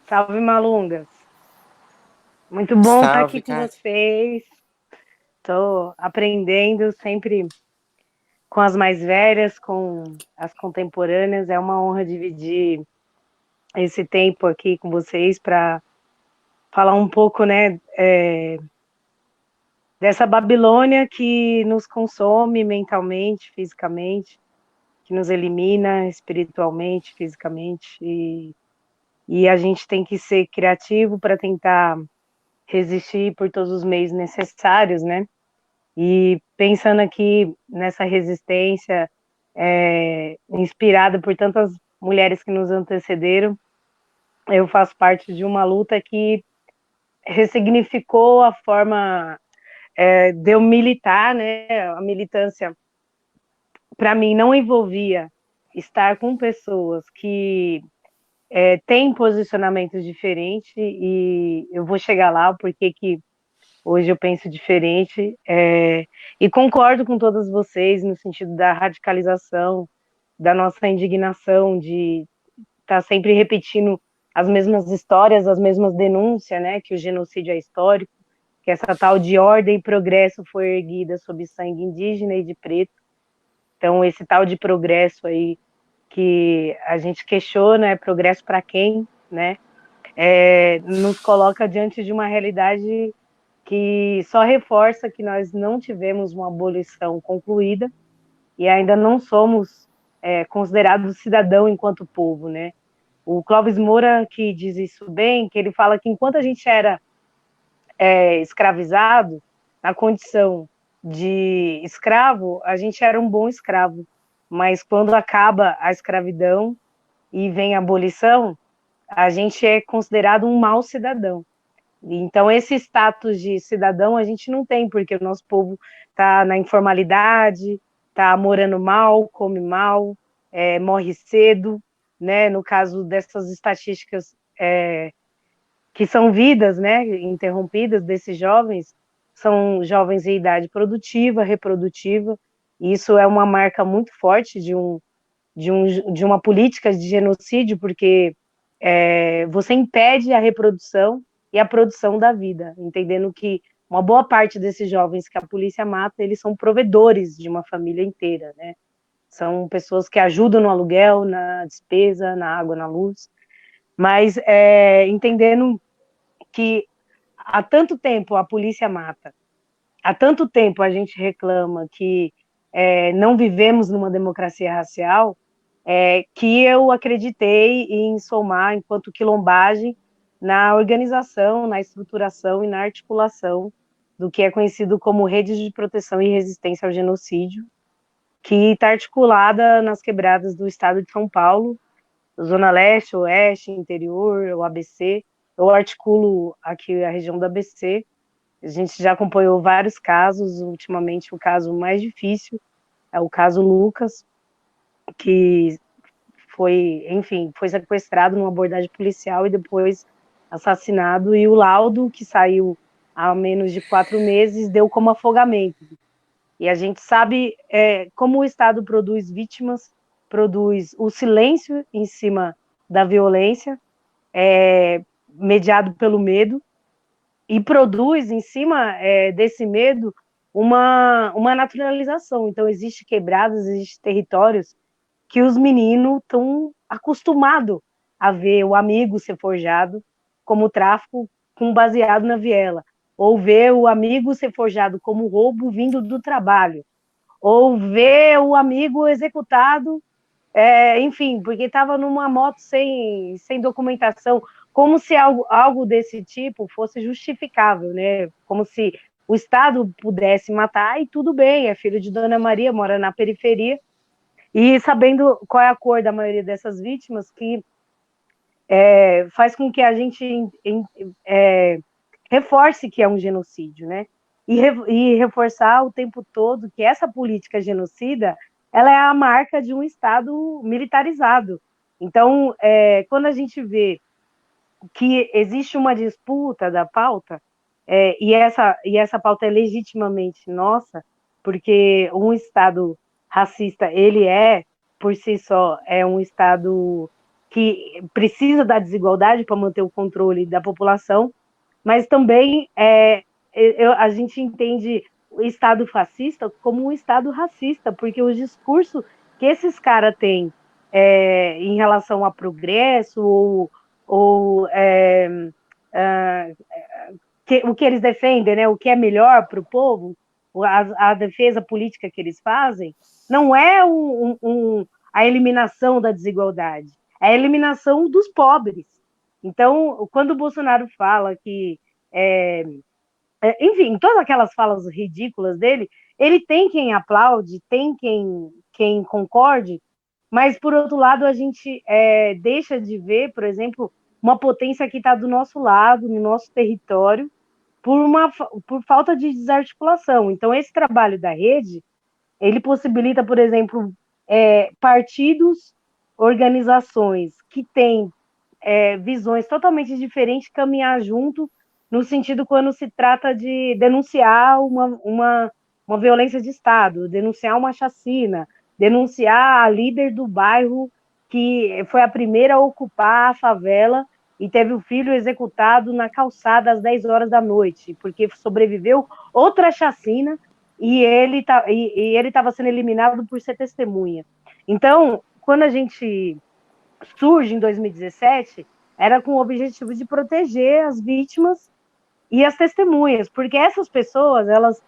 Salve, Malungas. Muito bom estar aqui com Kátia. vocês. Estou aprendendo sempre com as mais velhas, com as contemporâneas. É uma honra dividir esse tempo aqui com vocês para falar um pouco, né, dessa Babilônia que nos consome mentalmente, fisicamente, que nos elimina espiritualmente, fisicamente, e a gente tem que ser criativo para tentar resistir por todos os meios necessários, né? E pensando aqui nessa resistência, inspirada por tantas mulheres que nos antecederam, eu faço parte de uma luta que ressignificou a forma de eu militar, né? A militância, para mim, não envolvia estar com pessoas que têm posicionamentos diferentes, e eu vou chegar lá, porque que hoje eu penso diferente, e concordo com todas vocês no sentido da radicalização, da nossa indignação de estar sempre repetindo as mesmas histórias, as mesmas denúncias, né, que o genocídio é histórico, que essa tal de ordem e progresso foi erguida sob sangue indígena e de preto. Então, esse tal de progresso aí que a gente questiona, progresso para quem, né, nos coloca diante de uma realidade que só reforça que nós não tivemos uma abolição concluída e ainda não somos considerados cidadão enquanto povo, né? O Clóvis Moura que diz isso bem, que ele fala que enquanto a gente era escravizado, na condição de escravo, a gente era um bom escravo, mas quando acaba a escravidão e vem a abolição, a gente é considerado um mau cidadão. Então, esse status de cidadão a gente não tem, porque o nosso povo está na informalidade, está morando mal, come mal, morre cedo, né? No caso dessas estatísticas que são vidas, né, interrompidas desses jovens, são jovens em idade produtiva, reprodutiva, e isso é uma marca muito forte de uma política de genocídio, porque você impede a reprodução e a produção da vida, entendendo que uma boa parte desses jovens que a polícia mata, eles são provedores de uma família inteira, né? São pessoas que ajudam no aluguel, na despesa, na água, na luz, mas entendendo que há tanto tempo a polícia mata, há tanto tempo a gente reclama que não vivemos numa democracia racial, que eu acreditei em somar, enquanto quilombagem, na organização, na estruturação e na articulação do que é conhecido como Rede de Proteção e Resistência ao Genocídio, que está articulada nas quebradas do estado de São Paulo, Zona Leste, Oeste, Interior, o ABC. Eu articulo aqui a região do ABC. A gente já acompanhou vários casos, ultimamente o caso mais difícil é o caso Lucas, que foi sequestrado numa abordagem policial e depois assassinado, e o laudo que saiu há menos de 4 meses deu como afogamento. E a gente sabe como o Estado produz vítimas, produz o silêncio em cima da violência, mediado pelo medo, e produz em cima desse medo uma naturalização. Então, existe quebradas, existe territórios que os meninos estão acostumados a ver o amigo ser forjado como tráfico com baseado na viela, ou ver o amigo ser forjado como roubo vindo do trabalho, ou ver o amigo executado, enfim, porque estava numa moto sem documentação, como se algo desse tipo fosse justificável, né? Como se o Estado pudesse matar e tudo bem, é filho de Dona Maria, mora na periferia, e sabendo qual é a cor da maioria dessas vítimas, que faz com que a gente reforce que é um genocídio, né? E reforçar o tempo todo que essa política genocida, ela é a marca de um Estado militarizado. Então, quando a gente vê que existe uma disputa da pauta, e essa pauta é legitimamente nossa, porque um Estado racista, ele por si só, é um Estado que precisa da desigualdade para manter o controle da população, mas também a gente entende o Estado fascista como um Estado racista, porque o discurso que esses caras têm em relação a progresso, ou o que eles defendem, né, o que é melhor para o povo, a defesa política que eles fazem, não é a eliminação da desigualdade, é a eliminação dos pobres. Então, quando o Bolsonaro fala que, enfim, todas aquelas falas ridículas dele, ele tem quem aplaude, tem quem concorde, mas, por outro lado, a gente deixa de ver, por exemplo, uma potência que está do nosso lado, no nosso território, por falta de desarticulação. Então, esse trabalho da rede, ele possibilita, por exemplo, partidos, organizações que têm visões totalmente diferentes caminhar junto, no sentido quando se trata de denunciar uma violência de Estado, denunciar uma chacina, denunciar a líder do bairro que foi a primeira a ocupar a favela e teve o filho executado na calçada às 10 horas da noite, porque sobreviveu outra chacina e ele estava sendo eliminado por ser testemunha. Então, quando a gente surge em 2017, era com o objetivo de proteger as vítimas e as testemunhas, porque essas pessoas, elas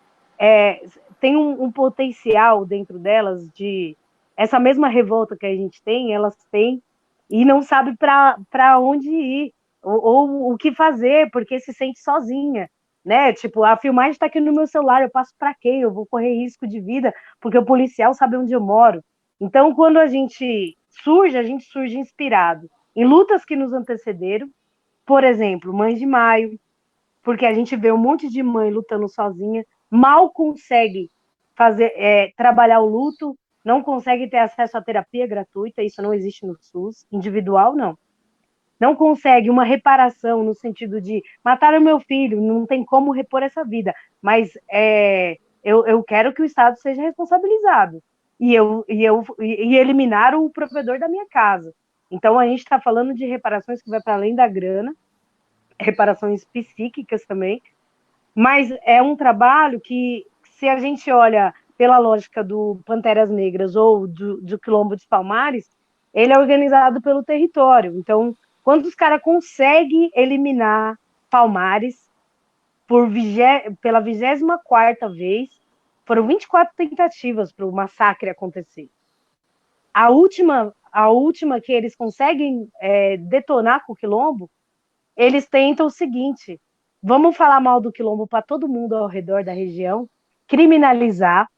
têm um potencial dentro delas de essa mesma revolta que a gente tem, elas têm e não sabem para onde ir ou o que fazer, porque se sente sozinha, né? Tipo, a filmagem está aqui no meu celular, eu passo para quem? Eu vou correr risco de vida porque o policial sabe onde eu moro. Então, quando a gente surge inspirado em lutas que nos antecederam, por exemplo, Mães de Maio, porque a gente vê um monte de mãe lutando sozinha, mal consegue trabalhar o luto, não consegue ter acesso à terapia gratuita, isso não existe no SUS, individual não. Não consegue uma reparação no sentido de matar o meu filho, não tem como repor essa vida, mas eu quero que o Estado seja responsabilizado e eliminar o provedor da minha casa. Então a gente está falando de reparações que vai para além da grana, reparações psíquicas também, mas é um trabalho que, se a gente olha pela lógica do Panteras Negras ou do Quilombo dos Palmares, ele é organizado pelo território. Então, quando os caras conseguem eliminar Palmares, pela 24ª vez, foram 24 tentativas para o massacre acontecer. A última que eles conseguem detonar com o Quilombo, eles tentam o seguinte: vamos falar mal do Quilombo para todo mundo ao redor da região, criminalizar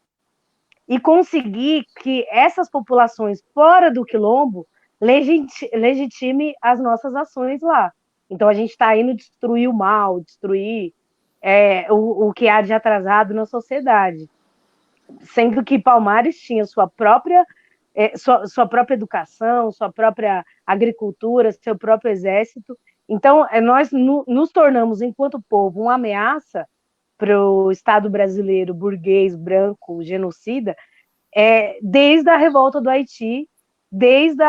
e conseguir que essas populações fora do Quilombo legitime as nossas ações lá. Então a gente está indo destruir o mal, destruir o que há de atrasado na sociedade. Sendo que Palmares tinha sua própria educação, sua própria agricultura, seu próprio exército. Então, nós nos tornamos, enquanto povo, uma ameaça para o Estado brasileiro burguês, branco, genocida, desde a revolta do Haiti, desde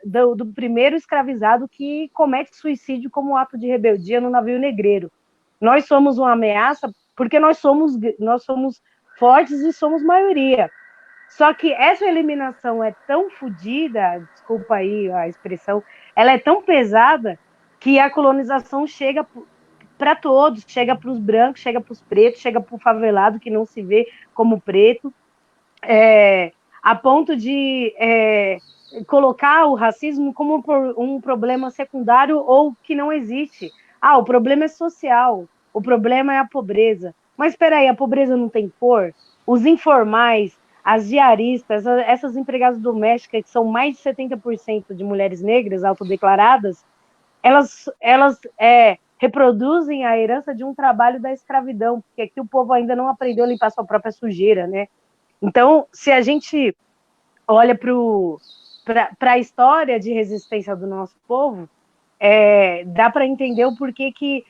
do primeiro escravizado que comete suicídio como ato de rebeldia no navio negreiro. Nós somos uma ameaça porque nós somos fortes e somos maioria. Só que essa eliminação é tão fodida, desculpa aí a expressão, ela é tão pesada que a colonização chega para todos, chega para os brancos, chega para os pretos, chega para o favelado que não se vê como preto, a ponto de colocar o racismo como um problema secundário ou que não existe. O problema é social, o problema é a pobreza. Mas espera aí, a pobreza não tem cor? Os informais, as diaristas, essas empregadas domésticas, que são mais de 70% de mulheres negras autodeclaradas, elas reproduzem a herança de um trabalho da escravidão, porque aqui o povo ainda não aprendeu a limpar sua própria sujeira, né? Então, se a gente olha para a história de resistência do nosso povo, dá para entender o porquê que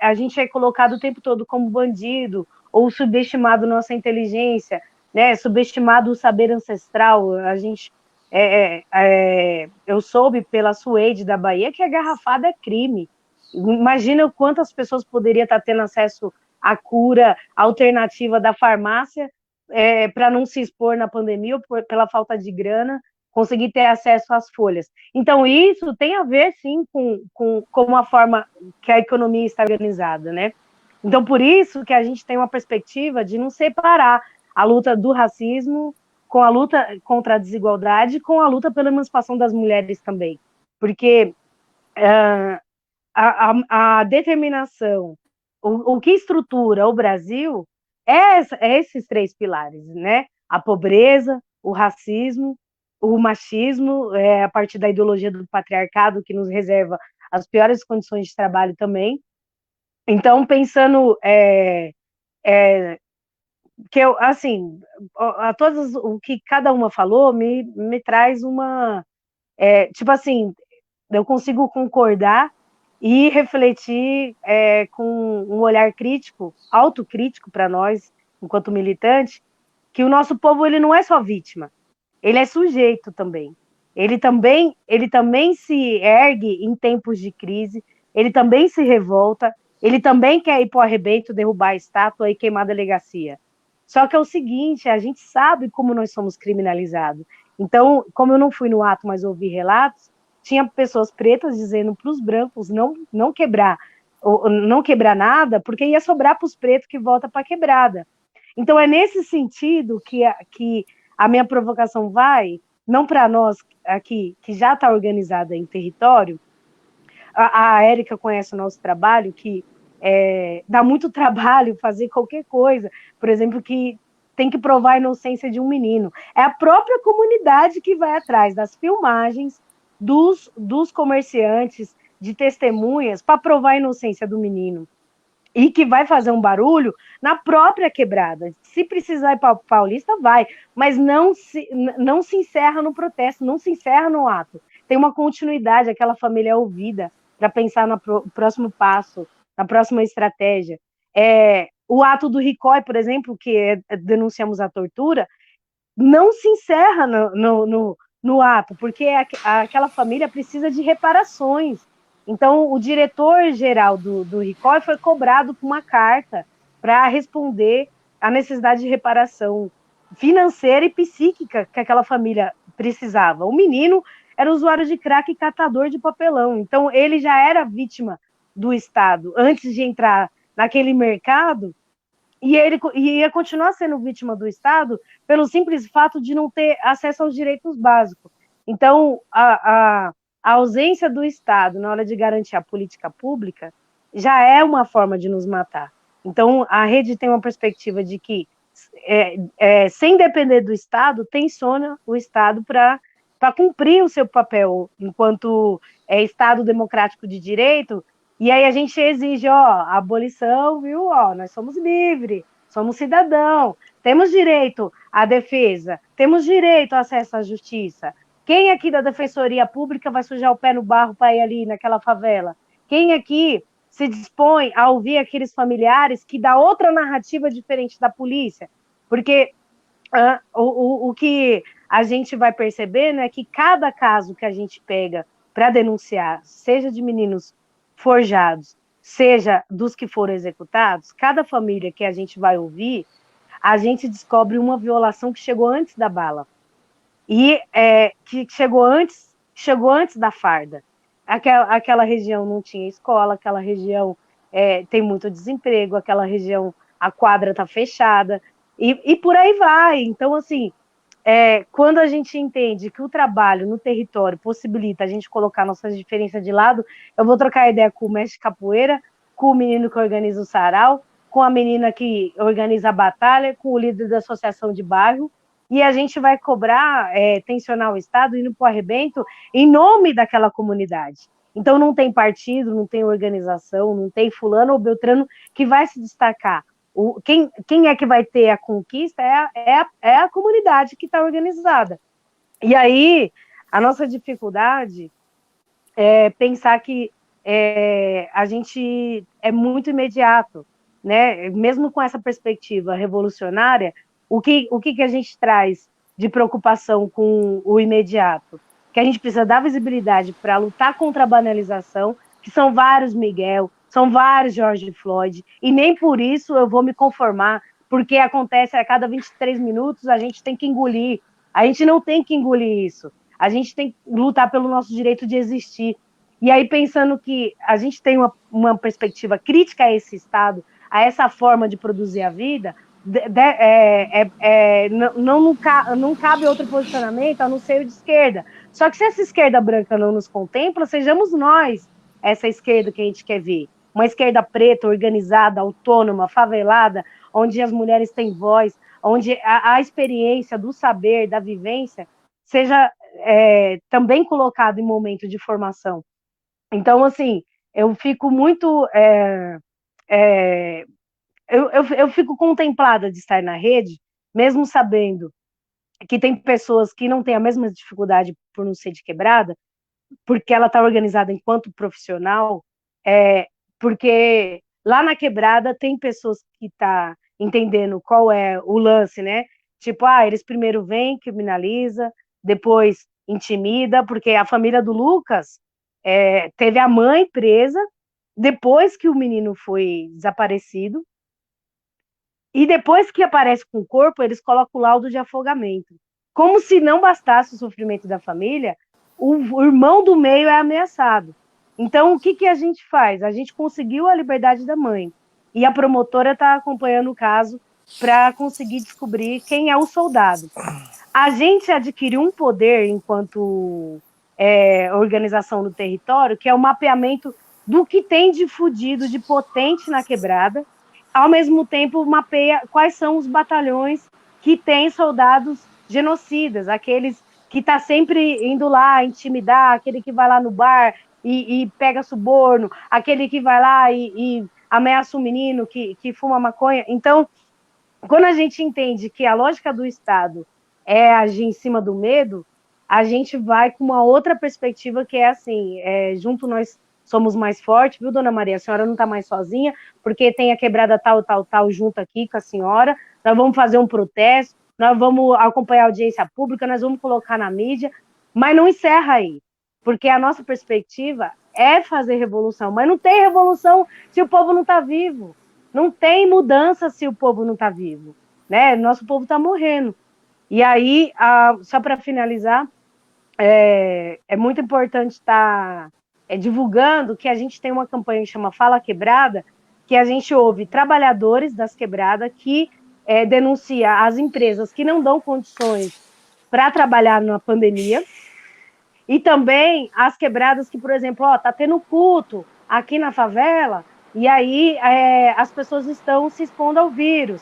a gente é colocado o tempo todo como bandido, ou subestimado nossa inteligência, né? Subestimado o saber ancestral. A gente, eu soube pela Suede da Bahia que a garrafada é crime. Imagina quantas pessoas poderiam estar tendo acesso à cura alternativa da farmácia para não se expor na pandemia ou pela falta de grana, conseguir ter acesso às folhas. Então, isso tem a ver, sim, com a forma que a economia está organizada, né? Então, por isso que a gente tem uma perspectiva de não separar a luta do racismo com a luta contra a desigualdade, com a luta pela emancipação das mulheres também. Porque a determinação, o que estrutura o Brasil é esses 3 pilares, né? A pobreza, o racismo, o machismo, a partir da ideologia do patriarcado, que nos reserva as piores condições de trabalho também. Então, pensando que eu, assim, a todas o que cada uma falou me traz uma, tipo assim, eu consigo concordar e refletir com um olhar crítico, autocrítico para nós, enquanto militante, que o nosso povo ele não é só vítima, ele é sujeito também. Ele também se ergue em tempos de crise, ele também se revolta, ele também quer ir para o arrebento, derrubar a estátua e queimar a delegacia. Só que é o seguinte, a gente sabe como nós somos criminalizados. Então, como eu não fui no ato, mas ouvi relatos, tinha pessoas pretas dizendo para os brancos não quebrar nada, porque ia sobrar para os pretos que volta para a quebrada. Então, é nesse sentido que a minha provocação vai, não para nós aqui, que já está organizada em território. A Érica conhece o nosso trabalho, que dá muito trabalho fazer qualquer coisa, por exemplo, que tem que provar a inocência de um menino. É a própria comunidade que vai atrás das filmagens, dos comerciantes, de testemunhas, para provar a inocência do menino. E que vai fazer um barulho na própria quebrada. Se precisar ir para Paulista, vai, mas não se encerra no protesto, não se encerra no ato. Tem uma continuidade, aquela família é ouvida para pensar no próximo passo, na próxima estratégia. O ato do Ricói, por exemplo, que denunciamos a tortura, não se encerra no ato, porque aquela família precisa de reparações. Então, o diretor-geral do Ricói foi cobrado com uma carta para responder à necessidade de reparação financeira e psíquica que aquela família precisava. O menino era usuário de crack e catador de papelão, então ele já era vítima do Estado antes de entrar naquele mercado, e ele ia continuar sendo vítima do Estado pelo simples fato de não ter acesso aos direitos básicos. Então, a ausência do Estado na hora de garantir a política pública já é uma forma de nos matar. Então, a rede tem uma perspectiva de que, sem depender do Estado, tensiona o Estado para cumprir o seu papel enquanto Estado democrático de direito. E aí a gente exige, a abolição, viu? Nós somos livres, somos cidadão, temos direito à defesa, temos direito ao acesso à justiça. Quem aqui da Defensoria Pública vai sujar o pé no barro para ir ali naquela favela? Quem aqui se dispõe a ouvir aqueles familiares que dá outra narrativa diferente da polícia? Porque o que a gente vai perceber, né, é que cada caso que a gente pega para denunciar, seja de meninos forjados, seja dos que foram executados, cada família que a gente vai ouvir, a gente descobre uma violação que chegou antes da bala. E que chegou antes da farda. Aquela região não tinha escola, aquela região tem muito desemprego, aquela região a quadra está fechada, e por aí vai. Então, assim, quando a gente entende que o trabalho no território possibilita a gente colocar nossas diferenças de lado, eu vou trocar ideia com o mestre de capoeira, com o menino que organiza o sarau, com a menina que organiza a batalha, com o líder da associação de bairro, e a gente vai cobrar, tensionar o Estado, indo para o arrebento, em nome daquela comunidade. Então não tem partido, não tem organização, não tem fulano ou beltrano que vai se destacar. Quem é que vai ter a conquista é a comunidade que está organizada. E aí, a nossa dificuldade é pensar que a gente é muito imediato, né? Mesmo com essa perspectiva revolucionária, o que a gente traz de preocupação com o imediato? Que a gente precisa dar visibilidade para lutar contra a banalização, que são vários Miguel, são vários George Floyd, e nem por isso eu vou me conformar, porque acontece a cada 23 minutos, a gente tem que engolir. A gente não tem que engolir isso. A gente tem que lutar pelo nosso direito de existir. E aí, pensando que a gente tem uma perspectiva crítica a esse Estado, a essa forma de produzir a vida, não cabe outro posicionamento a não ser o de esquerda. Só que se essa esquerda branca não nos contempla, sejamos nós essa esquerda que a gente quer ver. Uma esquerda preta, organizada, autônoma, favelada, onde as mulheres têm voz, onde a experiência do saber, da vivência, seja também colocada em momento de formação. Então, assim, eu fico muito... eu fico contemplada de estar na rede, mesmo sabendo que tem pessoas que não têm a mesma dificuldade por não ser de quebrada, porque ela está organizada enquanto profissional, porque lá na quebrada tem pessoas que estão entendendo qual é o lance, né? Tipo, eles primeiro vêm, criminaliza, depois intimida, porque a família do Lucas teve a mãe presa depois que o menino foi desaparecido, e depois que aparece com o corpo, eles colocam o laudo de afogamento. Como se não bastasse o sofrimento da família, o irmão do meio é ameaçado. Então, o que a gente faz? A gente conseguiu a liberdade da mãe. E a promotora está acompanhando o caso para conseguir descobrir quem é o soldado. A gente adquiriu um poder enquanto organização no território, que é o mapeamento do que tem de fudido, de potente na quebrada, ao mesmo tempo mapeia quais são os batalhões que têm soldados genocidas, aqueles que está sempre indo lá intimidar, aquele que vai lá no bar e pega suborno, aquele que vai lá e ameaça o menino que fuma maconha. Então, quando a gente entende que a lógica do Estado é agir em cima do medo, a gente vai com uma outra perspectiva que é assim, junto nós somos mais fortes, viu, dona Maria? A senhora não está mais sozinha, porque tem a quebrada tal junto aqui com a senhora, nós vamos fazer um protesto, nós vamos acompanhar a audiência pública, nós vamos colocar na mídia, mas não encerra aí, porque a nossa perspectiva é fazer revolução, mas não tem revolução se o povo não está vivo, não tem mudança se o povo não está vivo, né? Nosso povo está morrendo. E aí, só para finalizar, é muito importante estar divulgando que a gente tem uma campanha que chama Fala Quebrada, que a gente ouve trabalhadores das quebradas que denunciam as empresas que não dão condições para trabalhar na pandemia, e também as quebradas que, por exemplo, tá tendo culto aqui na favela, e aí as pessoas estão se expondo ao vírus.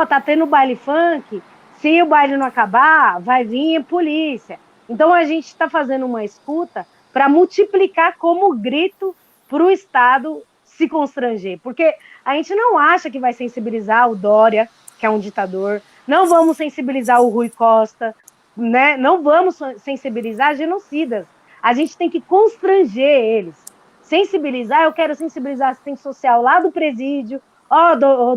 Tá tendo baile funk, se o baile não acabar, vai vir a polícia. Então a gente está fazendo uma escuta para multiplicar como grito para o Estado se constranger, porque a gente não acha que vai sensibilizar o Dória, que é um ditador, não vamos sensibilizar o Rui Costa, né? Não vamos sensibilizar genocidas. A gente tem que constranger eles. Sensibilizar, eu quero sensibilizar a assistente social lá do presídio.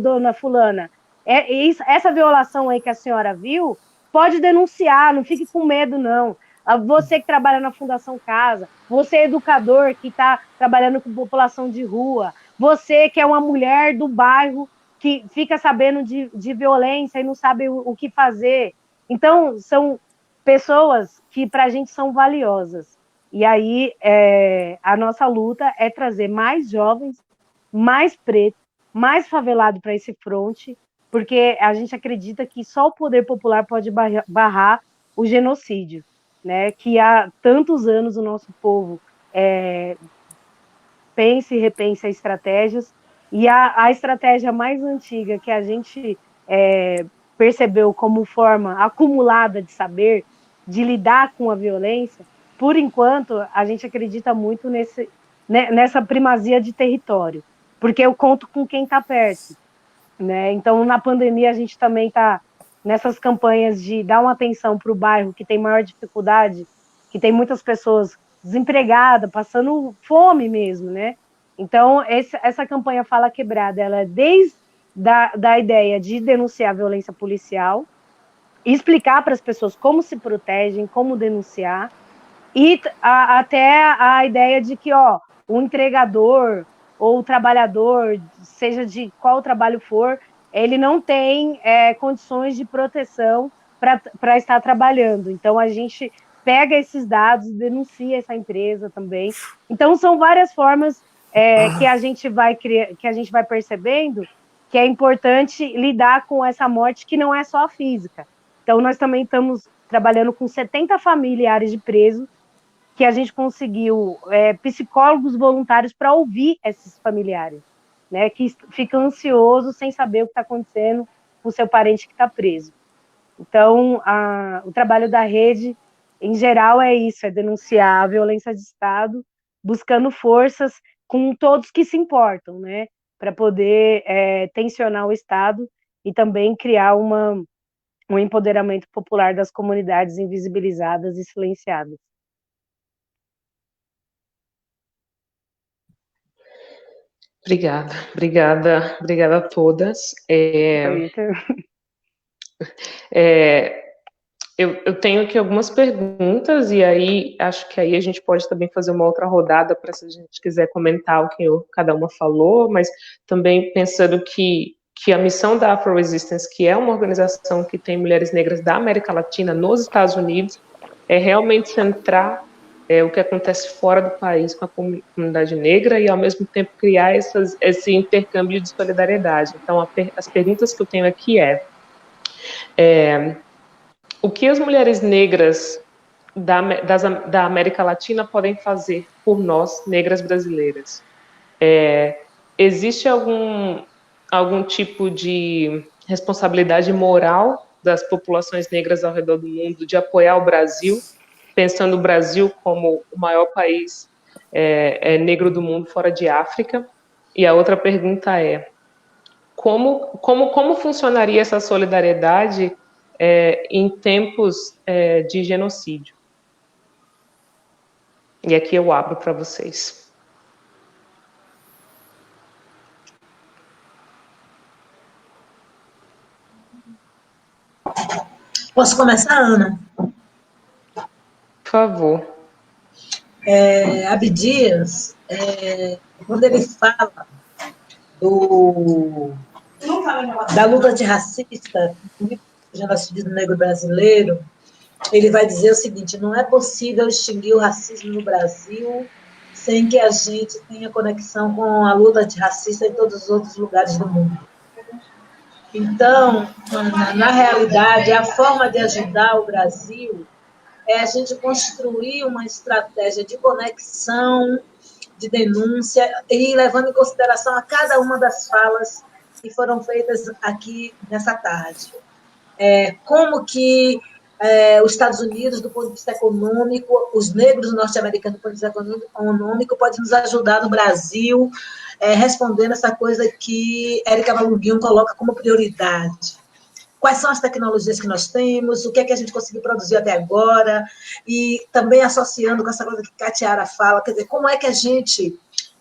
Dona fulana, essa violação aí que a senhora viu, pode denunciar, não fique com medo, não. Você que trabalha na Fundação Casa, você educador que está trabalhando com população de rua, você que é uma mulher do bairro que fica sabendo de violência e não sabe o que fazer. Então, são pessoas que para a gente são valiosas. E aí, a nossa luta é trazer mais jovens, mais pretos, mais favelados para esse fronte, porque a gente acredita que só o poder popular pode barrar o genocídio, né? Que há tantos anos o nosso povo pense e repense estratégias, e a estratégia mais antiga que a gente percebeu como forma acumulada de saber, de lidar com a violência, por enquanto, a gente acredita muito nessa primazia de território, porque eu conto com quem está perto, né? Então, na pandemia, a gente também está nessas campanhas de dar uma atenção para o bairro que tem maior dificuldade, que tem muitas pessoas desempregadas, passando fome mesmo, né? Então, essa campanha Fala Quebrada, ela é desde da ideia de denunciar a violência policial, explicar para as pessoas como se protegem, como denunciar, e até a ideia de que o entregador ou o trabalhador, seja de qual trabalho for, ele não tem condições de proteção para estar trabalhando. Então, a gente pega esses dados e denuncia essa empresa também. Então, são várias formas que a gente vai percebendo que é importante lidar com essa morte que não é só a física. Então, nós também estamos trabalhando com 70 familiares de presos, que a gente conseguiu psicólogos voluntários para ouvir esses familiares, né, que ficam ansiosos sem saber o que está acontecendo com o seu parente que está preso. Então, o trabalho da rede, em geral, é isso, é denunciar a violência de Estado, buscando forças com todos que se importam, né, para poder tensionar o Estado e também criar um empoderamento popular das comunidades invisibilizadas e silenciadas. Obrigada a todas. Eu tenho aqui algumas perguntas, e aí acho que aí a gente pode também fazer uma outra rodada para, se a gente quiser comentar o que cada uma falou, mas também pensando que a missão da Afro Resistance, que é uma organização que tem mulheres negras da América Latina nos Estados Unidos, é realmente centrar o que acontece fora do país com a comunidade negra e, ao mesmo tempo, criar esse intercâmbio de solidariedade. Então, as perguntas que eu tenho aqui o que as mulheres negras da América Latina podem fazer por nós, negras brasileiras? Existe algum tipo de responsabilidade moral das populações negras ao redor do mundo de apoiar o Brasil, pensando o Brasil como o maior país negro do mundo fora de África? E a outra pergunta é, como funcionaria essa solidariedade em tempos de genocídio? E aqui eu abro para vocês. Posso começar, Ana? Por favor. Abdias, quando ele fala da luta antirracista, do genocídio negro brasileiro, ele vai dizer o seguinte: não é possível extinguir o racismo no Brasil sem que a gente tenha conexão com a luta antirracista em todos os outros lugares do mundo. Então, na realidade, a forma de ajudar o Brasil é a gente construir uma estratégia de conexão, de denúncia, e levando em consideração a cada uma das falas que foram feitas aqui nessa tarde. Como que os Estados Unidos, do ponto de vista econômico, os negros norte-americanos, do ponto de vista econômico, podem nos ajudar no Brasil, respondendo essa coisa que Érica Malunguinho coloca como prioridade. Quais são as tecnologias que nós temos, o que é que a gente conseguiu produzir até agora, e também associando com essa coisa que Catiara fala, quer dizer, como é que a gente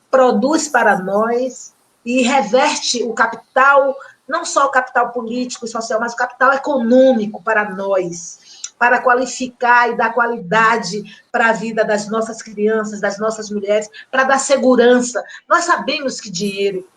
produz para nós e reverte o capital, não só o capital político e social, mas o capital econômico para nós, para qualificar e dar qualidade para a vida das nossas crianças, das nossas mulheres, para dar segurança. Nós sabemos que dinheiro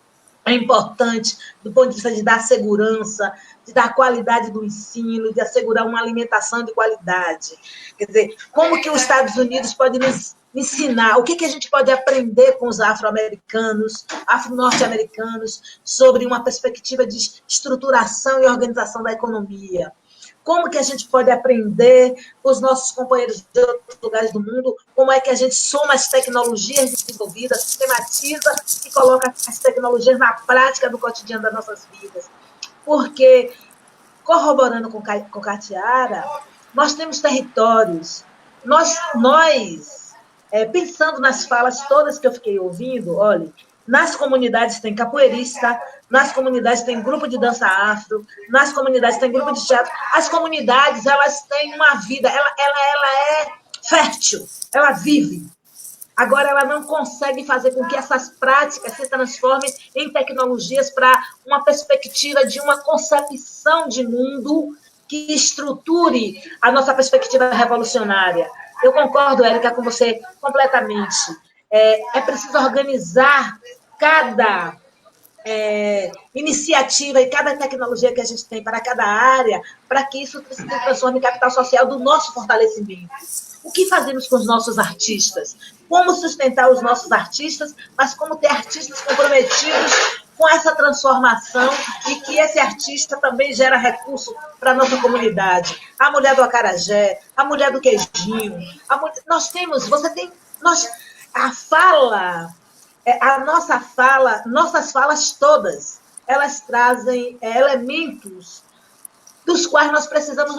é importante do ponto de vista de dar segurança, de dar qualidade do ensino, de assegurar uma alimentação de qualidade. Quer dizer, como que os Estados Unidos podem nos ensinar, o que a gente pode aprender com os afro-americanos, afro-norte-americanos, sobre uma perspectiva de estruturação e organização da economia. Como que a gente pode aprender com os nossos companheiros de outros lugares do mundo, como é que a gente soma as tecnologias desenvolvidas, sistematiza e coloca as tecnologias na prática do cotidiano das nossas vidas. Porque, corroborando com Catiara, nós temos territórios, pensando nas falas todas que eu fiquei ouvindo, olha, nas comunidades tem capoeirista, nas comunidades tem grupo de dança afro, nas comunidades tem grupo de teatro. As comunidades, elas têm uma vida, ela é fértil, ela vive. Agora, ela não consegue fazer com que essas práticas se transformem em tecnologias para uma perspectiva de uma concepção de mundo que estruture a nossa perspectiva revolucionária. Eu concordo, Érica, com você completamente. É preciso organizar cada iniciativa e cada tecnologia que a gente tem para cada área, para que isso se transforme em capital social do nosso fortalecimento. O que fazemos com os nossos artistas? Como sustentar os nossos artistas, mas como ter artistas comprometidos com essa transformação e que esse artista também gera recurso para a nossa comunidade. A mulher do acarajé, a mulher do queijinho. Nossas falas todas, elas trazem elementos dos quais nós precisamos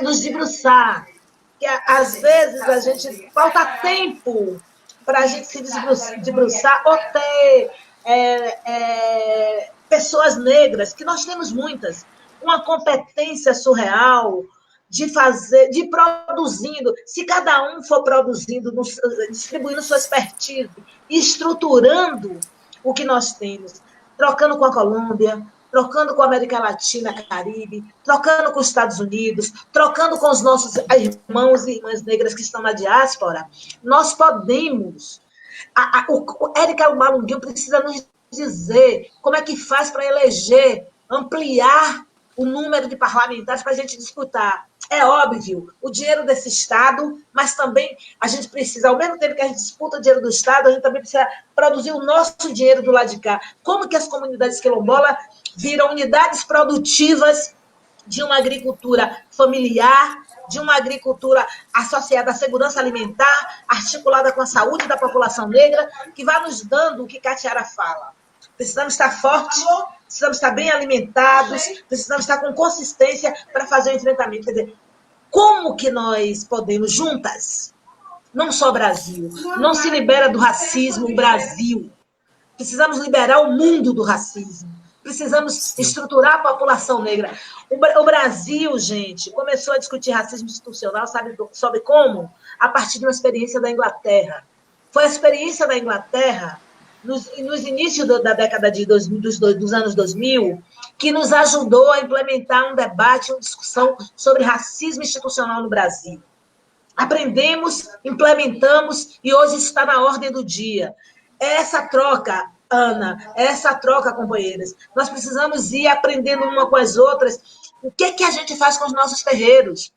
nos debruçar. Que às vezes a gente falta tempo para a gente se debruçar ou ter pessoas negras, que nós temos muitas, uma competência surreal de produzindo, se cada um for produzindo, distribuindo sua expertise, estruturando o que nós temos, trocando com a Colômbia, trocando com a América Latina, Caribe, trocando com os Estados Unidos, trocando com os nossos irmãos e irmãs negras que estão na diáspora, nós podemos. Érica Malunguinho precisa nos dizer como é que faz para eleger, ampliar o número de parlamentares para a gente disputar. É óbvio, o dinheiro desse Estado, mas também a gente precisa, ao mesmo tempo que a gente disputa o dinheiro do Estado, a gente também precisa produzir o nosso dinheiro do lado de cá. Como que as comunidades quilombolas viram unidades produtivas de uma agricultura familiar, de uma agricultura associada à segurança alimentar, articulada com a saúde da população negra, que vai nos dando o que Catiara fala. Precisamos estar fortes, precisamos estar bem alimentados, precisamos estar com consistência para fazer o enfrentamento. Quer dizer, como que nós podemos, juntas, não só o Brasil, não se libera do racismo o Brasil, precisamos liberar o mundo do racismo, precisamos estruturar a população negra. O Brasil, gente, começou a discutir racismo institucional, sabe como? A partir de uma experiência da Inglaterra. Foi a experiência da Inglaterra, nos inícios da década dos anos 2000, que nos ajudou a implementar um debate, uma discussão sobre racismo institucional no Brasil. Aprendemos, implementamos e hoje está na ordem do dia. Essa troca, Ana, essa troca, companheiras, nós precisamos ir aprendendo uma com as outras o que a gente faz com os nossos terreiros.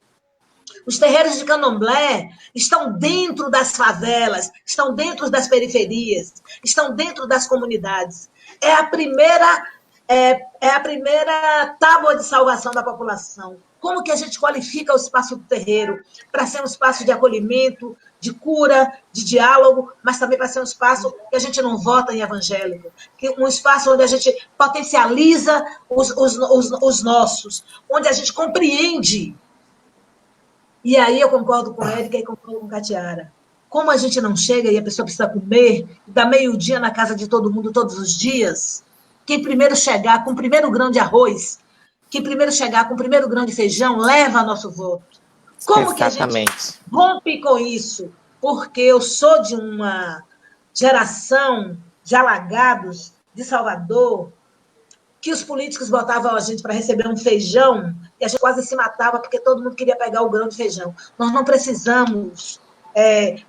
Os terreiros de candomblé estão dentro das favelas, estão dentro das periferias, estão dentro das comunidades. É a primeira, é a primeira tábua de salvação da população. Como que a gente qualifica o espaço do terreiro para ser um espaço de acolhimento, de cura, de diálogo, mas também para ser um espaço que a gente não vota em evangélico, que um espaço onde a gente potencializa os nossos, onde a gente compreende. E aí eu concordo com a Érica e concordo com a Catiara. Como a gente não chega e a pessoa precisa comer, dá meio-dia na casa de todo mundo todos os dias, quem primeiro chegar com o primeiro grão de arroz, quem primeiro chegar com o primeiro grão de feijão, leva nosso voto. Como que a gente rompe com isso? Porque eu sou de uma geração de alagados de Salvador, que os políticos botavam a gente para receber um feijão e a gente quase se matava porque todo mundo queria pegar o grão de feijão. Nós não precisamos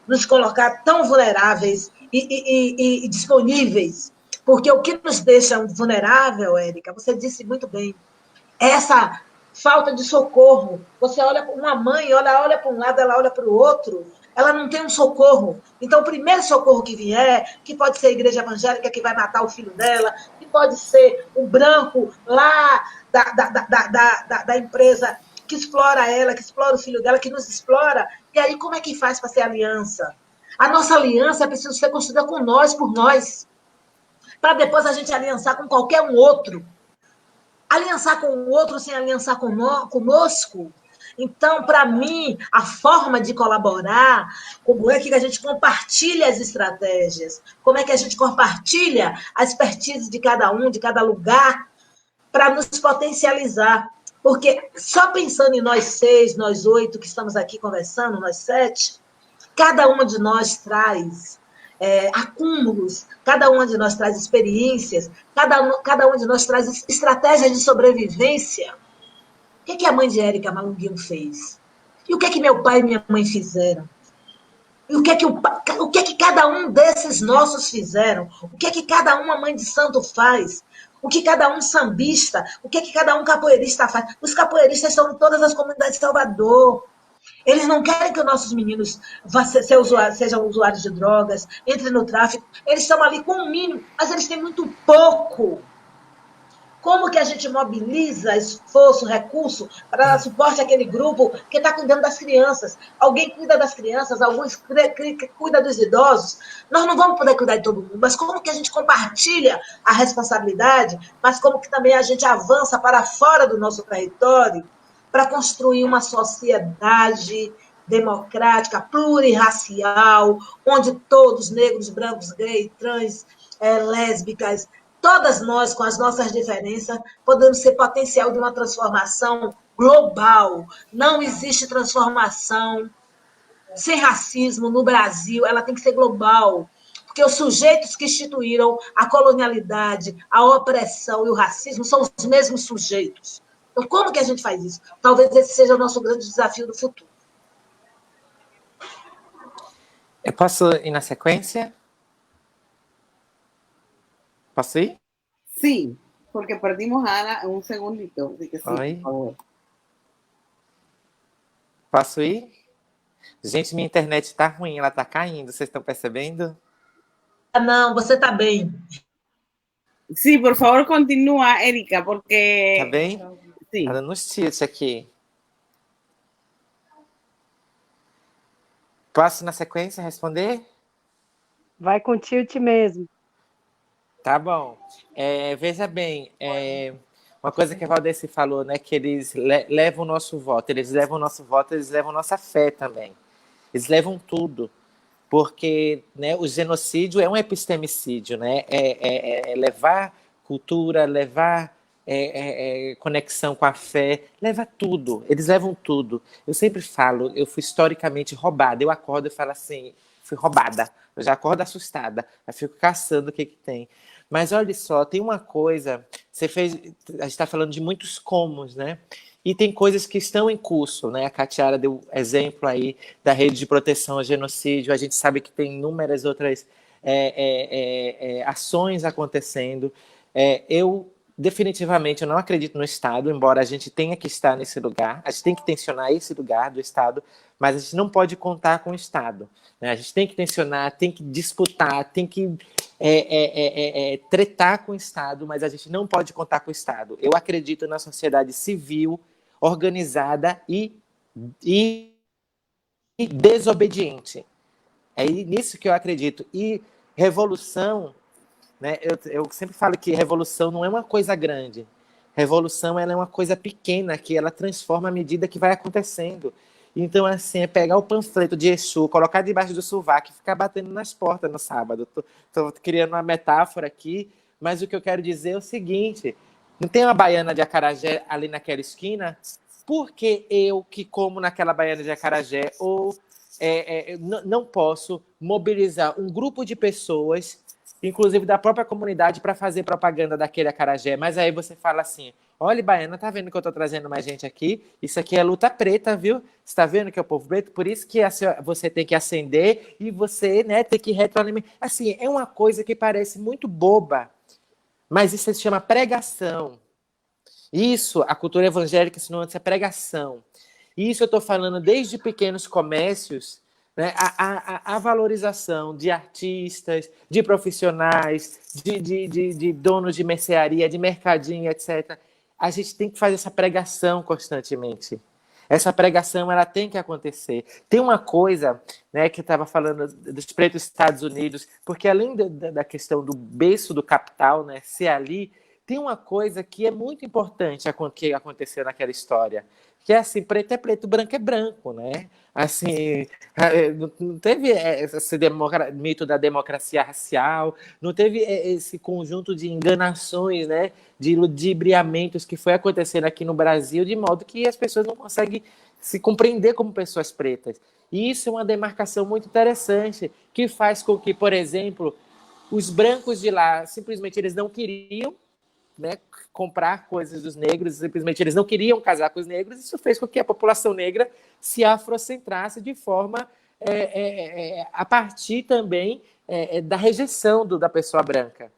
nos colocar tão vulneráveis e disponíveis, porque o que nos deixa vulnerável, Érica, você disse muito bem, é essa falta de socorro. Você olha para uma mãe, ela olha para um lado, ela olha para o outro, ela não tem um socorro. Então, o primeiro socorro que vier, que pode ser a igreja evangélica que vai matar o filho dela, que pode ser o branco lá da empresa que explora ela, que explora o filho dela, que nos explora. E aí, como é que faz para ser aliança? A nossa aliança é preciso ser construída com nós, por nós, para depois a gente aliançar com qualquer um outro. Aliançar com o outro sem aliançar conosco. Então, para mim, a forma de colaborar, como é que a gente compartilha as estratégias, como é que a gente compartilha a expertise de cada um, de cada lugar, para nos potencializar. Porque só pensando em nós 6, nós 8 que estamos aqui conversando, nós 7, cada uma de nós traz acúmulos, cada uma de nós traz experiências, cada um de nós traz estratégias de sobrevivência. O que a mãe de Érica Malunguinho fez? E o que meu pai e minha mãe fizeram? E o que cada um desses nossos fizeram? O que cada uma mãe de santo faz? O que cada um sambista, o que cada um capoeirista faz? Os capoeiristas estão em todas as comunidades de Salvador. Eles não querem que os nossos meninos sejam usuários de drogas, entrem no tráfico. Eles estão ali com o mínimo, mas eles têm muito pouco. Como que a gente mobiliza esforço, recurso para dar suporte àquele grupo que está cuidando das crianças? Alguém cuida das crianças, alguns cuida dos idosos. Nós não vamos poder cuidar de todo mundo, mas como que a gente compartilha a responsabilidade, mas como que também a gente avança para fora do nosso território para construir uma sociedade democrática, plurirracial, onde todos, negros, brancos, gays, trans, lésbicas, todas nós, com as nossas diferenças, podemos ser potencial de uma transformação global. Não existe transformação sem racismo no Brasil, ela tem que ser global. Porque os sujeitos que instituíram a colonialidade, a opressão e o racismo são os mesmos sujeitos. Então, como que a gente faz isso? Talvez esse seja o nosso grande desafio do futuro. Eu posso ir na sequência? ¿Posso ir? Sí, porque perdimos a Ana un segundito, así que sí, por favor. Posso ir? Gente, minha internet está ruim, ela está caindo, vocês estão percebendo? Ah, não, você está bem. Sí, por favor, continúa, Érica, porque... Tá bem? Sí. Tá dando uns tilt aqui. Posso, na sequência, responder? Vai com tilt mesmo. Tá bom. Veja bem, uma coisa que a Valdeci falou, né, que eles levam o nosso voto, eles levam nossa fé também. Eles levam tudo, porque, né, o genocídio é um epistemicídio, né, levar cultura, levar conexão com a fé, leva tudo, eles levam tudo. Eu sempre falo, eu fui historicamente roubada, eu acordo e falo assim, fui roubada, eu já acordo assustada, eu fico caçando o que tem. Mas olha só, tem uma coisa, a gente está falando de muitos comos, né? E tem coisas que estão em curso, né? A Catiara deu exemplo aí da rede de proteção ao genocídio, a gente sabe que tem inúmeras outras ações acontecendo. Eu definitivamente, eu não acredito no Estado, embora a gente tenha que estar nesse lugar, a gente tem que tensionar esse lugar do Estado, mas a gente não pode contar com o Estado, né? A gente tem que tensionar, tem que disputar, tem que tretar com o Estado, mas a gente não pode contar com o Estado. Eu acredito na sociedade civil, organizada e desobediente. É nisso que eu acredito. E revolução, né? Eu sempre falo que revolução não é uma coisa grande. Revolução, ela é uma coisa pequena, que ela transforma à medida que vai acontecendo. Então, assim, é pegar o panfleto de Exu, colocar debaixo do sovaco e ficar batendo nas portas no sábado. Estou criando uma metáfora aqui, mas o que eu quero dizer é o seguinte: não tem uma baiana de acarajé ali naquela esquina? Por que eu, que como naquela baiana de acarajé, ou não posso mobilizar um grupo de pessoas, inclusive da própria comunidade, para fazer propaganda daquele acarajé? Mas aí você fala assim: olha, baiana, tá vendo que eu tô trazendo mais gente aqui? Isso aqui é luta preta, viu? Você tá vendo que é o povo preto? Por isso que você tem que acender e você, né, tem que retroalimentar. Assim, é uma coisa que parece muito boba, mas isso se chama pregação. Isso, a cultura evangélica ensinou antes, é pregação. Isso eu estou falando desde pequenos comércios, né, a valorização de artistas, de profissionais, de donos de mercearia, de mercadinho, etc. A gente tem que fazer essa pregação constantemente. Essa pregação, ela tem que acontecer. Tem uma coisa, né, que eu estava falando dos pretos Estados Unidos, porque além da questão do berço do capital, né, ser ali, tem uma coisa que é muito importante que aconteceu naquela história, que é assim: preto é preto, branco é branco, né? Assim, não teve esse mito da democracia racial, não teve esse conjunto de enganações, né, de ludibriamentos que foi acontecendo aqui no Brasil, de modo que as pessoas não conseguem se compreender como pessoas pretas. E isso é uma demarcação muito interessante, que faz com que, por exemplo, os brancos de lá, simplesmente eles não queriam, né, comprar coisas dos negros, simplesmente eles não queriam casar com os negros. Isso fez com que a população negra se afrocentrasse de forma a partir também da rejeição da pessoa branca.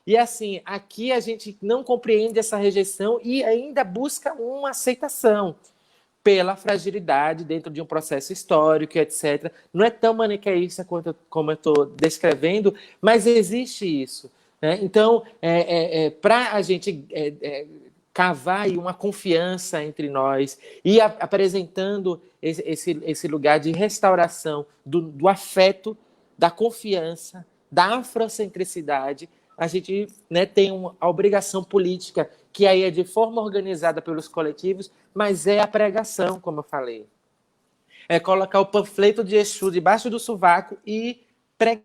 E assim, aqui a gente não compreende essa rejeição e ainda busca uma aceitação pela fragilidade dentro de um processo histórico, etc. Não é tão maniqueísta como eu estou descrevendo, mas existe isso, né? Então, para a gente cavar aí uma confiança entre nós e apresentando esse lugar de restauração do afeto, da confiança, da afrocentricidade, a gente, né, tem a obrigação política, que aí é de forma organizada pelos coletivos, mas é a pregação, como eu falei. É colocar o panfleto de Exu debaixo do sovaco e pregar.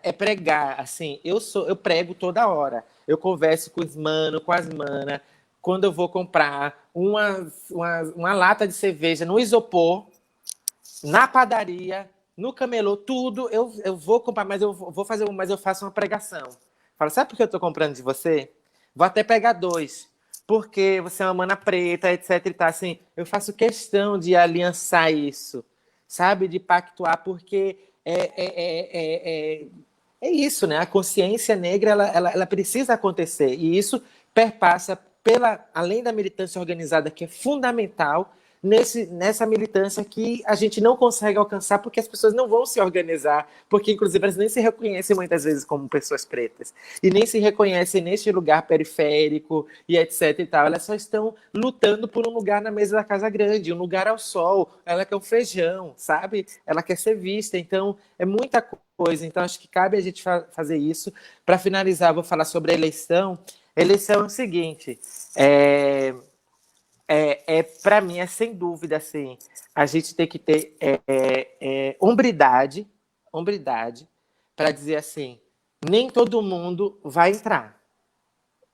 É pregar, assim, eu prego toda hora. Eu converso com os manos, com as manas. Quando eu vou comprar uma lata de cerveja no isopor, na padaria, no camelô, tudo, eu vou comprar, mas eu faço uma pregação. Falo: sabe por que eu estou comprando de você? Vou até pegar 2, porque você é uma mana preta, etc. E tá, assim, eu faço questão de aliançar isso, sabe? De pactuar, porque é isso, né? A consciência negra, ela precisa acontecer, e isso perpassa além da militância organizada, que é fundamental, nessa militância que a gente não consegue alcançar porque as pessoas não vão se organizar, porque inclusive elas nem se reconhecem muitas vezes como pessoas pretas, e nem se reconhecem neste lugar periférico e etc e tal. Elas só estão lutando por um lugar na mesa da casa grande, um lugar ao sol. Ela quer um feijão, sabe? Ela quer ser vista. Então é muita coisa. Então acho que cabe a gente fazer isso. Para finalizar, vou falar sobre a eleição. A eleição é o seguinte: para mim, sem dúvida, assim, a gente tem que ter hombridade para dizer assim: nem todo mundo vai entrar.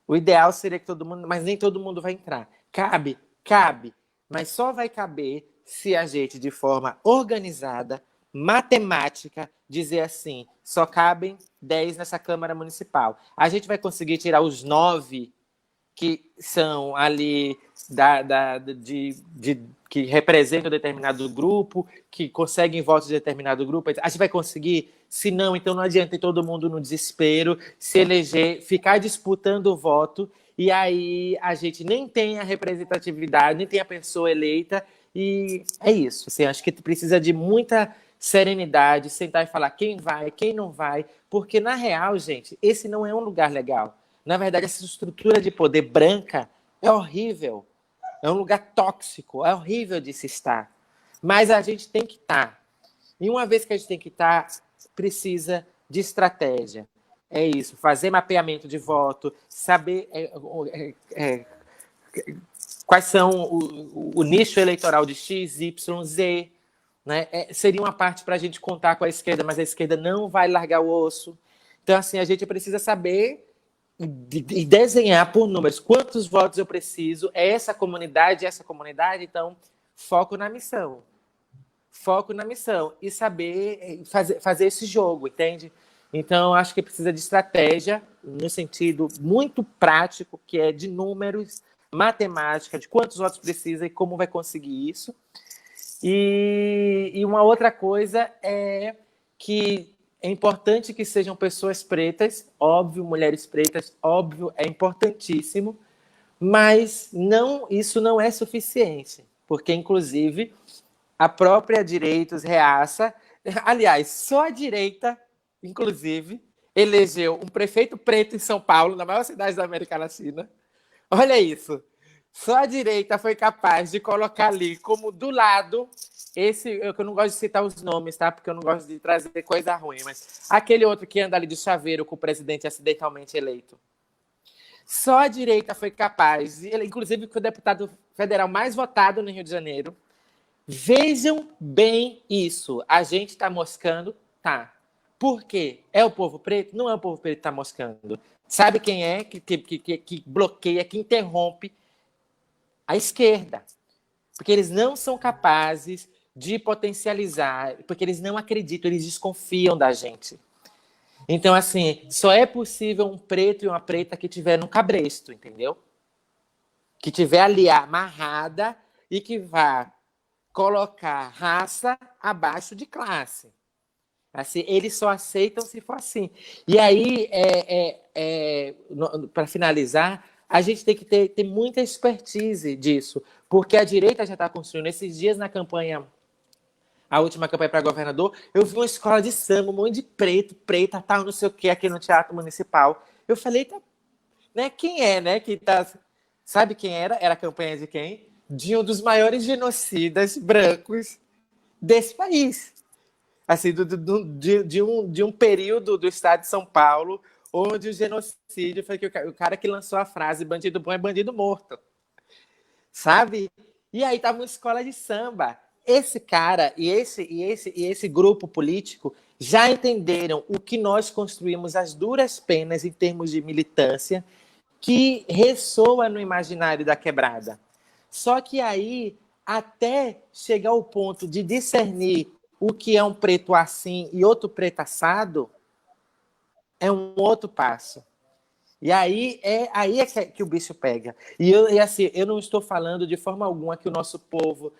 O ideal seria que todo mundo, mas nem todo mundo vai entrar. Cabe, mas só vai caber se a gente, de forma organizada, matemática, dizer assim: só cabem 10 nessa Câmara Municipal. A gente vai conseguir tirar os 9 que são ali que representam determinado grupo, que conseguem votos de determinado grupo. A gente vai conseguir? Se não, então não adianta ir todo mundo no desespero, se eleger, ficar disputando o voto, e aí a gente nem tem a representatividade, nem tem a pessoa eleita, e é isso. Assim, acho que precisa de muita serenidade, sentar e falar quem vai, quem não vai, porque, na real, gente, esse não é um lugar legal. Na verdade, essa estrutura de poder branca é horrível. É um lugar tóxico, é horrível de se estar. Mas a gente tem que estar. E uma vez que a gente tem que estar, precisa de estratégia. É isso, fazer mapeamento de voto, saber quais são o nicho eleitoral de X, Y, Z. Né? Seria uma parte para a gente contar com a esquerda, mas a esquerda não vai largar o osso. Então, assim, a gente precisa saber e desenhar por números quantos votos eu preciso, é essa comunidade, então foco na missão e saber fazer esse jogo, entende? Então acho que precisa de estratégia no sentido muito prático, que é de números, matemática, de quantos votos precisa e como vai conseguir isso. E uma outra coisa é que é importante que sejam pessoas pretas, óbvio, mulheres pretas, óbvio, é importantíssimo, mas isso não é suficiente, porque, inclusive, a própria direita, os reaça, aliás, só a direita, inclusive, elegeu um prefeito preto em São Paulo, na maior cidade da América Latina. Olha isso. Só a direita foi capaz de colocar ali como do lado eu não gosto de citar os nomes, tá? Porque eu não gosto de trazer coisa ruim, mas aquele outro que anda ali de chaveiro com o presidente acidentalmente eleito. Só a direita foi capaz, ele, inclusive, foi o deputado federal mais votado no Rio de Janeiro. Vejam bem isso. A gente está moscando? Tá. Por quê? É o povo preto? Não é o povo preto que está moscando. Sabe quem é que bloqueia, que interrompe? A esquerda. Porque eles não são capazes de potencializar, porque eles não acreditam, eles desconfiam da gente. Então, assim, só é possível um preto e uma preta que tiver no cabresto, entendeu? Que tiver ali amarrada e que vá colocar raça abaixo de classe. Assim, eles só aceitam se for assim. E aí, para finalizar, a gente tem que ter muita expertise disso, porque a direita já está construindo. Esses dias na campanha, a última campanha para governador, eu vi uma escola de samba, um monte de preta, tal, não sei o que, aqui no Teatro Municipal. Eu falei, tá, né, quem é, né, que tá... Sabe quem era? Era a campanha de quem? De um dos maiores genocidas brancos desse país. Assim, de um período do estado de São Paulo, onde o genocídio foi o cara que lançou a frase bandido bom é bandido morto. Sabe? E aí estava uma escola de samba. Esse cara e esse grupo político já entenderam o que nós construímos às duras penas em termos de militância, que ressoa no imaginário da quebrada. Só que aí, até chegar ao ponto de discernir o que é um preto assim e outro preto assado, é um outro passo. E aí é que o bicho pega. E assim, eu não estou falando de forma alguma que o nosso povo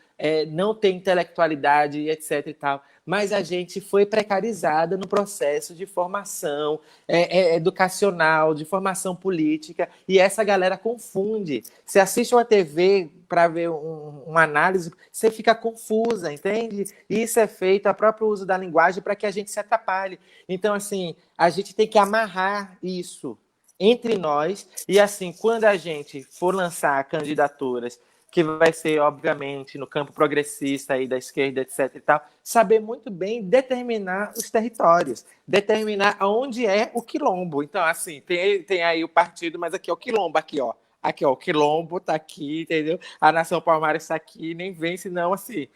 não tem intelectualidade, etc. e tal, mas a gente foi precarizada no processo de formação educacional, de formação política, e essa galera confunde. Você assiste uma TV para ver uma análise, você fica confusa, entende? E isso é feito, o próprio uso da linguagem, para que a gente se atrapalhe. Então, assim, a gente tem que amarrar isso entre nós, e assim, quando a gente for lançar candidaturas, que vai ser, obviamente, no campo progressista aí da esquerda, etc. e tal, saber muito bem determinar os territórios, determinar onde é o quilombo. Então, assim, tem aí o partido, mas aqui é o quilombo, aqui, ó. Aqui, ó, o quilombo tá aqui, entendeu? A Nação Palmares está aqui, nem vem, senão, assim.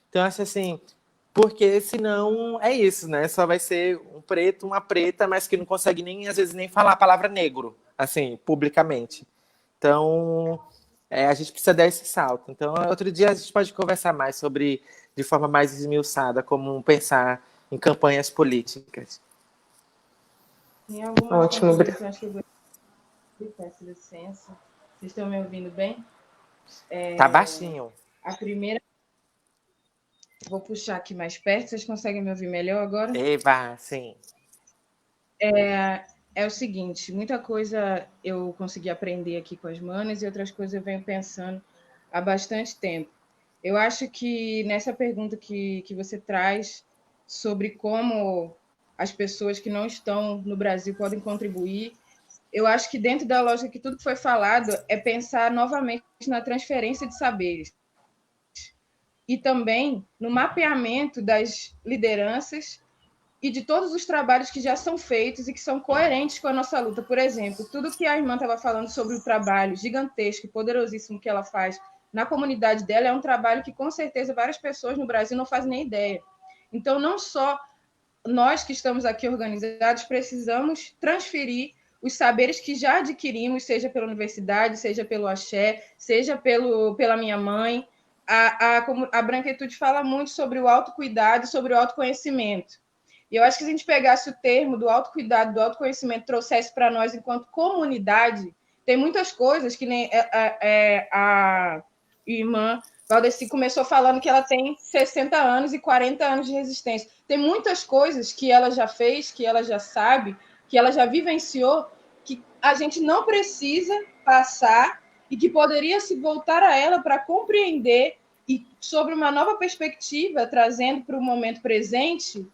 Então, acho assim, porque senão é isso, né? Só vai ser um preto, uma preta, mas que não consegue nem, às vezes, nem falar a palavra negro, assim, publicamente. Então, a gente precisa dar esse salto. Então, outro dia a gente pode conversar mais sobre, de forma mais esmiuçada, como pensar em campanhas políticas. Tem algumas Ótimo, coisas que eu acho que eu vou peço licença. Vocês estão me ouvindo bem? Tá baixinho. A primeira... Vou puxar aqui mais perto. Vocês conseguem me ouvir melhor agora? Eba, sim. É o seguinte, muita coisa eu consegui aprender aqui com as manas e outras coisas eu venho pensando há bastante tempo. Eu acho que nessa pergunta que você traz sobre como as pessoas que não estão no Brasil podem contribuir, eu acho que dentro da lógica que tudo que foi falado é pensar novamente na transferência de saberes e também no mapeamento das lideranças e de todos os trabalhos que já são feitos e que são coerentes com a nossa luta. Por exemplo, tudo que a irmã estava falando sobre o trabalho gigantesco e poderosíssimo que ela faz na comunidade dela é um trabalho que, com certeza, várias pessoas no Brasil não fazem nem ideia. Então, não só nós que estamos aqui organizados precisamos transferir os saberes que já adquirimos, seja pela universidade, seja pelo axé, seja pela minha mãe. A branquitude fala muito sobre o autocuidado, sobre o autoconhecimento. E eu acho que se a gente pegasse o termo do autocuidado, do autoconhecimento, trouxesse para nós enquanto comunidade, tem muitas coisas que nem a irmã Valdeci começou falando que ela tem 60 anos e 40 anos de resistência. Tem muitas coisas que ela já fez, que ela já sabe, que ela já vivenciou, que a gente não precisa passar e que poderia se voltar a ela para compreender e sobre uma nova perspectiva, trazendo para o momento presente,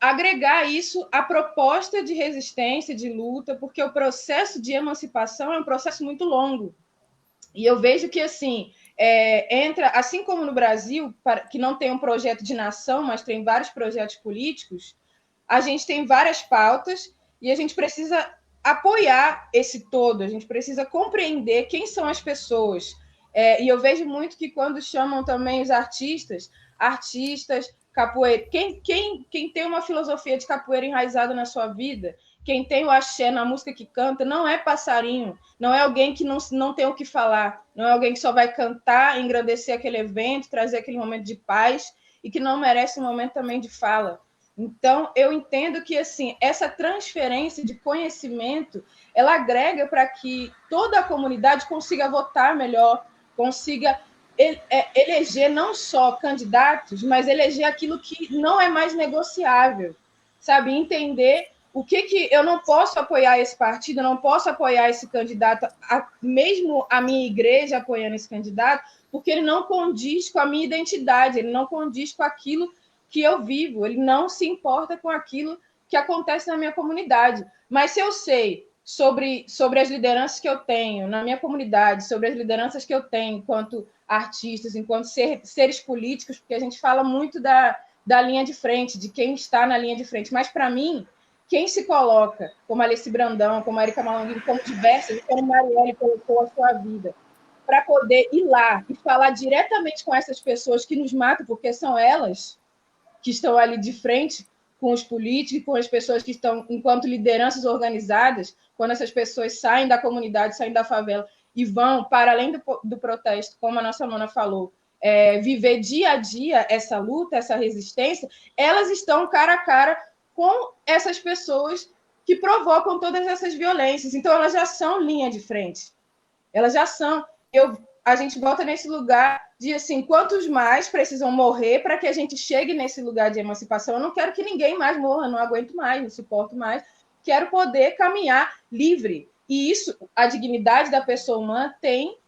agregar isso à proposta de resistência, de luta, porque o processo de emancipação é um processo muito longo. E eu vejo que, assim, entra, assim como no Brasil, que não tem um projeto de nação, mas tem vários projetos políticos, a gente tem várias pautas e a gente precisa apoiar esse todo, a gente precisa compreender quem são as pessoas. E eu vejo muito que quando chamam também os artistas, capoeira, quem tem uma filosofia de capoeira enraizada na sua vida, quem tem o axé na música que canta, não é passarinho, não é alguém que não tem o que falar, não é alguém que só vai cantar, engrandecer aquele evento, trazer aquele momento de paz e que não merece um momento também de fala. Então, eu entendo que assim, essa transferência de conhecimento, ela agrega para que toda a comunidade consiga votar melhor, consiga eleger não só candidatos, mas eleger aquilo que não é mais negociável, sabe? Entender o que eu não posso apoiar esse partido, eu não posso apoiar esse candidato, mesmo a minha igreja apoiando esse candidato, porque ele não condiz com a minha identidade, ele não condiz com aquilo que eu vivo, ele não se importa com aquilo que acontece na minha comunidade. Mas se eu sei sobre as lideranças que eu tenho na minha comunidade, sobre as lideranças que eu tenho enquanto artistas, enquanto seres políticos, porque a gente fala muito da linha de frente, de quem está na linha de frente, mas para mim, quem se coloca, como a Alice Brandão, como a Erika Malonguinho, como diversas, como a Marielle colocou a sua vida, para poder ir lá e falar diretamente com essas pessoas que nos matam, porque são elas que estão ali de frente com os políticos, com as pessoas que estão enquanto lideranças organizadas, quando essas pessoas saem da comunidade, saem da favela e vão para além do protesto, como a nossa Mona falou, viver dia a dia essa luta, essa resistência, elas estão cara a cara com essas pessoas que provocam todas essas violências. Então, elas já são linha de frente. Elas já são. A gente volta nesse lugar de, assim, quantos mais precisam morrer para que a gente chegue nesse lugar de emancipação. Eu não quero que ninguém mais morra, não aguento mais, não suporto mais. Quero poder caminhar livre. E isso, a dignidade da pessoa humana tem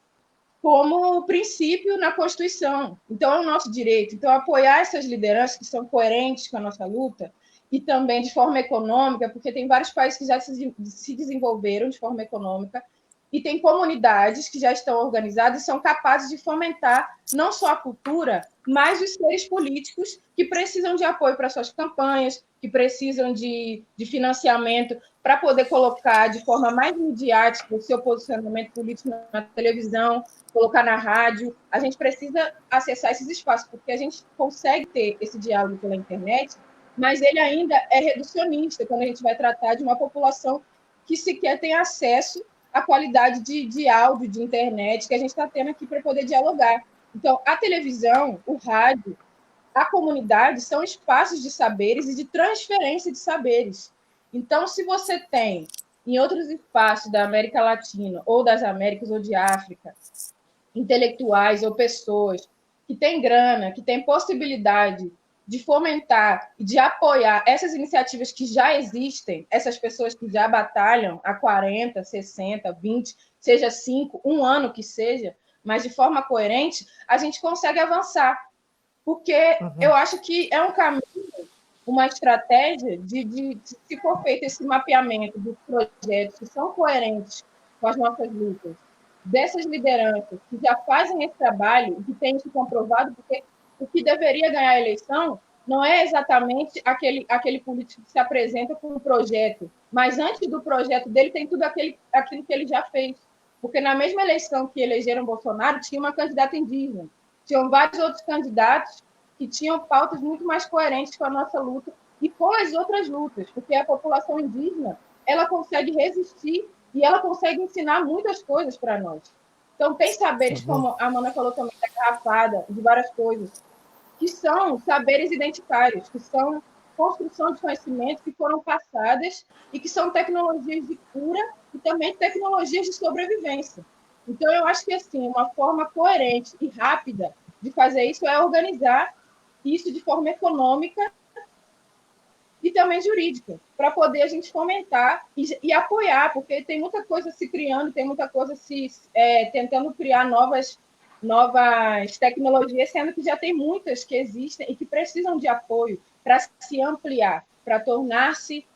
como princípio na Constituição. Então, é o nosso direito. Então, apoiar essas lideranças que são coerentes com a nossa luta e também de forma econômica, porque tem vários países que já se desenvolveram de forma econômica e tem comunidades que já estão organizadas e são capazes de fomentar não só a cultura, mas os seres políticos que precisam de apoio para suas campanhas, que precisam de financiamento para poder colocar de forma mais midiática o seu posicionamento político na televisão, colocar na rádio. A gente precisa acessar esses espaços, porque a gente consegue ter esse diálogo pela internet, mas ele ainda é reducionista quando a gente vai tratar de uma população que sequer tem acesso à qualidade de áudio, de internet que a gente está tendo aqui para poder dialogar. Então, a televisão, o rádio, a comunidade são espaços de saberes e de transferência de saberes. Então, se você tem em outros espaços da América Latina, ou das Américas, ou de África, intelectuais ou pessoas que têm grana, que têm possibilidade de fomentar e de apoiar essas iniciativas que já existem, essas pessoas que já batalham há 40, 60, 20, seja 5, um ano que seja, mas de forma coerente, a gente consegue avançar. Porque eu acho que é um caminho, uma estratégia de se for feito esse mapeamento dos projetos que são coerentes com as nossas lutas, dessas lideranças que já fazem esse trabalho, que têm se comprovado, porque o que deveria ganhar a eleição não é exatamente aquele político que se apresenta com um projeto, mas antes do projeto dele tem tudo aquilo que ele já fez. Porque na mesma eleição que elegeram Bolsonaro, tinha uma candidata indígena, tinham vários outros candidatos que tinham pautas muito mais coerentes com a nossa luta e com as outras lutas, porque a população indígena ela consegue resistir e ela consegue ensinar muitas coisas para nós. Então, tem saberes, como a Amanda falou também, da garrafada, de várias coisas, que são saberes identitários, que são construção de conhecimentos que foram passadas e que são tecnologias de cura e também tecnologias de sobrevivência. Então, eu acho que assim, uma forma coerente e rápida de fazer isso é organizar isso de forma econômica e também jurídica, para poder a gente fomentar e apoiar, porque tem muita coisa se criando, tem muita coisa se tentando criar novas tecnologias, sendo que já tem muitas que existem e que precisam de apoio para se ampliar, para tornar-se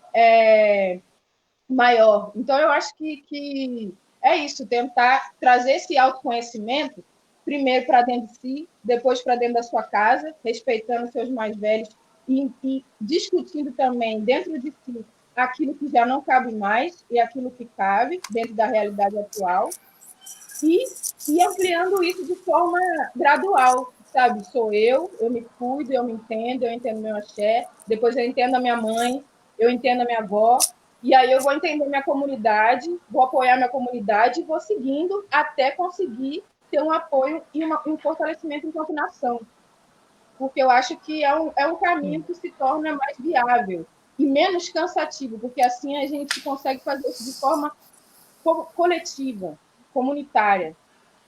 maior. Então, eu acho que é isso, tentar trazer esse autoconhecimento, primeiro para dentro de si, depois para dentro da sua casa, respeitando seus mais velhos e discutindo também dentro de si aquilo que já não cabe mais e aquilo que cabe dentro da realidade atual e ampliando isso de forma gradual, sabe? Sou eu me cuido, eu entendo meu axé, depois eu entendo a minha mãe, eu entendo a minha avó, e aí eu vou entender minha comunidade, vou apoiar minha comunidade e vou seguindo até conseguir ter um apoio e um fortalecimento enquanto nação. Porque eu acho que é um caminho que se torna mais viável e menos cansativo, porque assim a gente consegue fazer isso de forma coletiva, comunitária,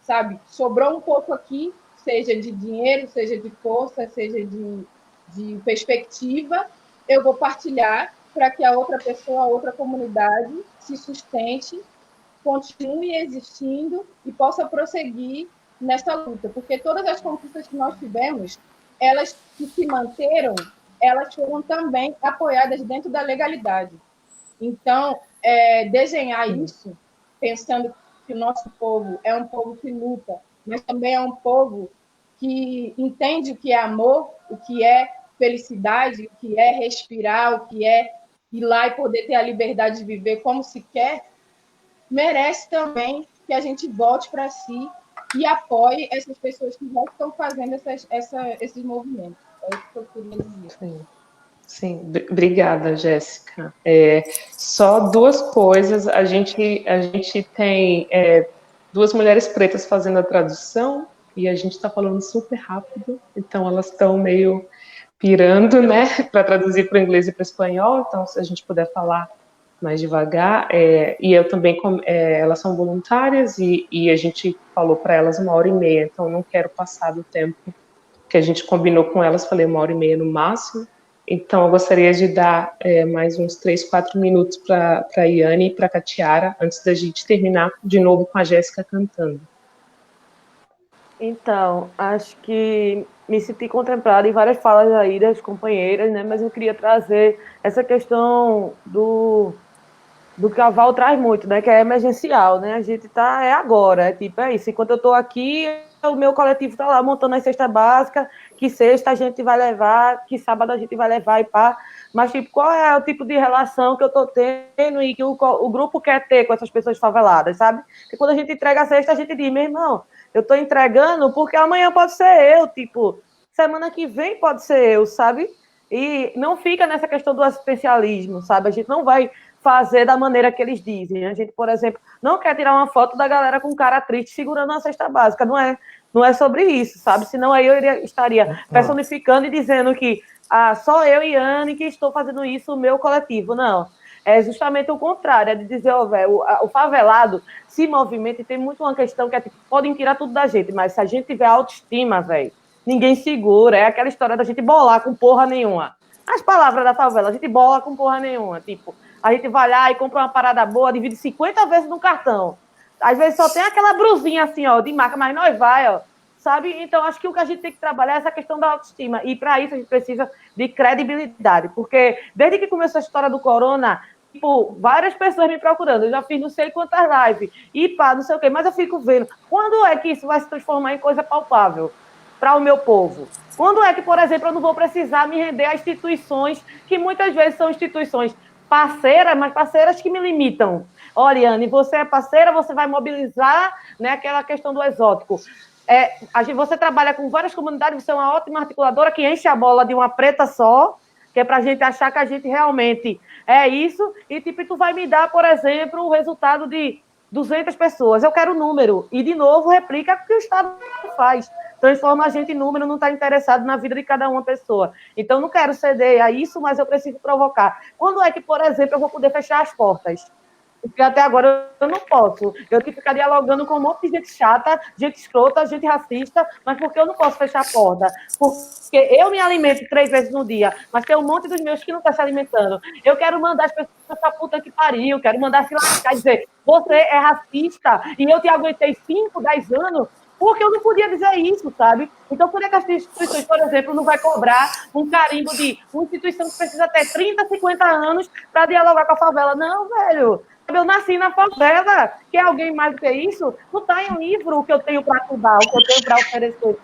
sabe? Sobrou um pouco aqui, seja de dinheiro, seja de força, seja de perspectiva, eu vou partilhar para que a outra pessoa, a outra comunidade se sustente, continue existindo e possa prosseguir nessa luta, porque todas as conquistas que nós tivemos, elas que se manteram, elas foram também apoiadas dentro da legalidade. Então, desenhar isso, pensando que o nosso povo é um povo que luta, mas também é um povo que entende o que é amor, o que é felicidade, o que é respirar, o que é ir lá e poder ter a liberdade de viver como se quer, merece também que a gente volte para si e apoie essas pessoas que já estão fazendo esses movimentos. É isso que eu queria dizer. Sim, obrigada, Jéssica. Só duas coisas. A gente tem duas mulheres pretas fazendo a tradução e a gente está falando super rápido, então elas estão meio pirando, né, para traduzir para o inglês e para o espanhol. Então, se a gente puder falar mais devagar. E eu também, elas são voluntárias e a gente falou para elas 1h30, então não quero passar do tempo que a gente combinou com elas, falei 1h30 no máximo. Então, eu gostaria de dar mais uns 3, 4 minutos para a Iane e para a Catiara, antes da gente terminar de novo com a Jéssica cantando. Então, acho que me senti contemplada em várias falas aí das companheiras, né? Mas eu queria trazer essa questão do que a Val traz muito, né? Que é emergencial, né? A gente é agora, é isso. Enquanto eu estou aqui, o meu coletivo está lá montando a cesta básica, que sexta a gente vai levar, que sábado a gente vai levar e pá. Mas, tipo, qual é o tipo de relação que eu estou tendo e que o grupo quer ter com essas pessoas faveladas, sabe? Porque quando a gente entrega a cesta, a gente diz, meu irmão, eu estou entregando porque amanhã pode ser eu, tipo, semana que vem pode ser eu, sabe? E não fica nessa questão do assistencialismo, sabe? A gente não vai fazer da maneira que eles dizem. A gente, por exemplo, não quer tirar uma foto da galera com cara triste segurando uma cesta básica. Não é sobre isso, sabe? Senão aí eu estaria personificando e dizendo que só eu e Anne que estou fazendo isso, o meu coletivo. Não. é justamente o contrário, é de dizer, ó, velho, o favelado se movimenta e tem muito uma questão que é tipo, podem tirar tudo da gente, mas se a gente tiver autoestima, velho, ninguém segura, é aquela história da gente bolar com porra nenhuma. As palavras da favela, a gente bola com porra nenhuma, tipo, a gente vai lá e compra uma parada boa, divide 50 vezes no cartão. Às vezes só tem aquela brusinha assim, ó, de marca, mas nós vai, ó, sabe? Então, acho que o que a gente tem que trabalhar é essa questão da autoestima. E, para isso, a gente precisa de credibilidade. Porque, desde que começou a história do corona, tipo, várias pessoas me procurando. Eu já fiz não sei quantas lives. E pá, não sei o quê. Mas eu fico vendo, quando é que isso vai se transformar em coisa palpável para o meu povo? Quando é que, por exemplo, eu não vou precisar me render a instituições que muitas vezes são instituições parceiras, mas parceiras que me limitam? Olha, Anne, você é parceira, você vai mobilizar, né, aquela questão do exótico. Você trabalha com várias comunidades, você é uma ótima articuladora que enche a bola de uma preta só, que é para a gente achar que a gente realmente é isso, e tipo, tu vai me dar, por exemplo, o resultado de 200 pessoas. Eu quero número. E, de novo, replica o que o Estado faz. Transforma a gente em número, não está interessado na vida de cada uma pessoa. Então, não quero ceder a isso, mas eu preciso provocar. Quando é que, por exemplo, eu vou poder fechar as portas? Porque até agora eu não posso. Eu tenho que ficar dialogando com um monte de gente chata, gente escrota, gente racista, mas porque eu não posso fechar a porta? Porque eu me alimento 3 vezes no dia, mas tem um monte dos meus que não está se alimentando. Eu quero mandar as pessoas pra puta que pariu, quero mandar se lascar e dizer, você é racista e eu te aguentei 5, 10 anos, porque eu não podia dizer isso, sabe? Então, por que as instituições, por exemplo, não vai cobrar um carimbo de uma instituição que precisa ter 30, 50 anos para dialogar com a favela? Não, velho. Eu nasci na favela, quer alguém mais do que isso? Não está em livro o que eu tenho para ajudar, o que eu tenho para oferecer.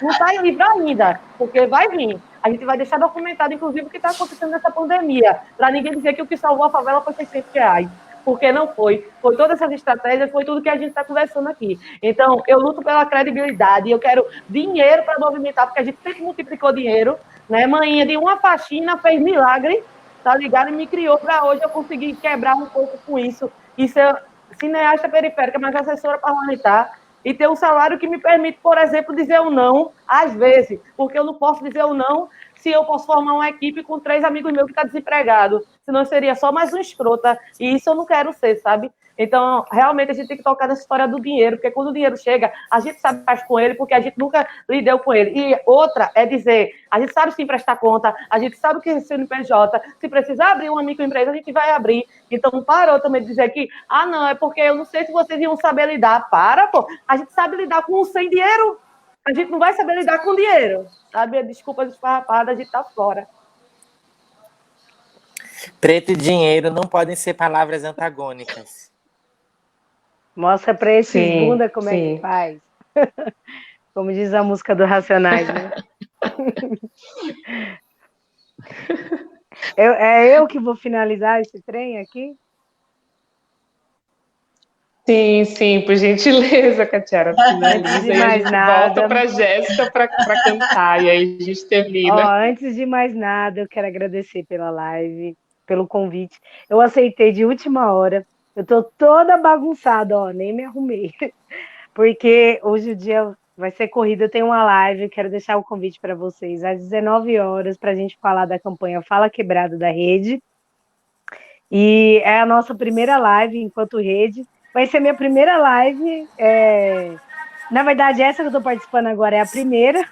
Não está em livro ainda, porque vai vir. A gente vai deixar documentado, inclusive, o que está acontecendo nessa pandemia, para ninguém dizer que o que salvou a favela foi R$600. Porque não foi. Foi todas essas estratégias, foi tudo que a gente está conversando aqui. Então, eu luto pela credibilidade, eu quero dinheiro para movimentar, porque a gente sempre multiplicou dinheiro, né? Maninha de uma faxina fez milagre, tá ligado? E me criou para hoje eu conseguir quebrar um pouco com isso e ser cineasta periférica, mas assessora parlamentar, e ter um salário que me permite, por exemplo, dizer o não, às vezes, porque eu não posso dizer o não se eu posso formar uma equipe com 3 amigos meus que estão desempregados, senão seria só mais um escrota, e isso eu não quero ser, sabe? Então, realmente, a gente tem que tocar nessa história do dinheiro, porque quando o dinheiro chega, a gente sabe o que faz com ele, porque a gente nunca lidou com ele. E outra é dizer, a gente sabe sim prestar conta, a gente sabe o que é CNPJ, se precisar abrir uma microempresa, a gente vai abrir. Então, parou também de dizer que, não, é porque eu não sei se vocês iam saber lidar. Para, pô, a gente sabe lidar com sem dinheiro, a gente não vai saber lidar com dinheiro, sabe? Desculpa esfarrapada, a gente tá fora. Preto e dinheiro não podem ser palavras antagônicas. Mostra pra esse bunda como é que faz. Como diz a música do Racionais, né? eu que vou finalizar esse trem aqui? Sim, por gentileza, Catiara, finaliza e a gente volta para a Jéssica para cantar, e aí a gente termina. Antes de mais nada, eu quero agradecer pela live, pelo convite. Eu aceitei de última hora, eu tô toda bagunçada, nem me arrumei, porque hoje o dia vai ser corrido, eu tenho uma live, quero deixar o convite para vocês, às 19 horas, para a gente falar da campanha Fala Quebrado da Rede, e é a nossa primeira live enquanto rede. Vai ser minha primeira live. Na verdade, essa que eu estou participando agora é a primeira.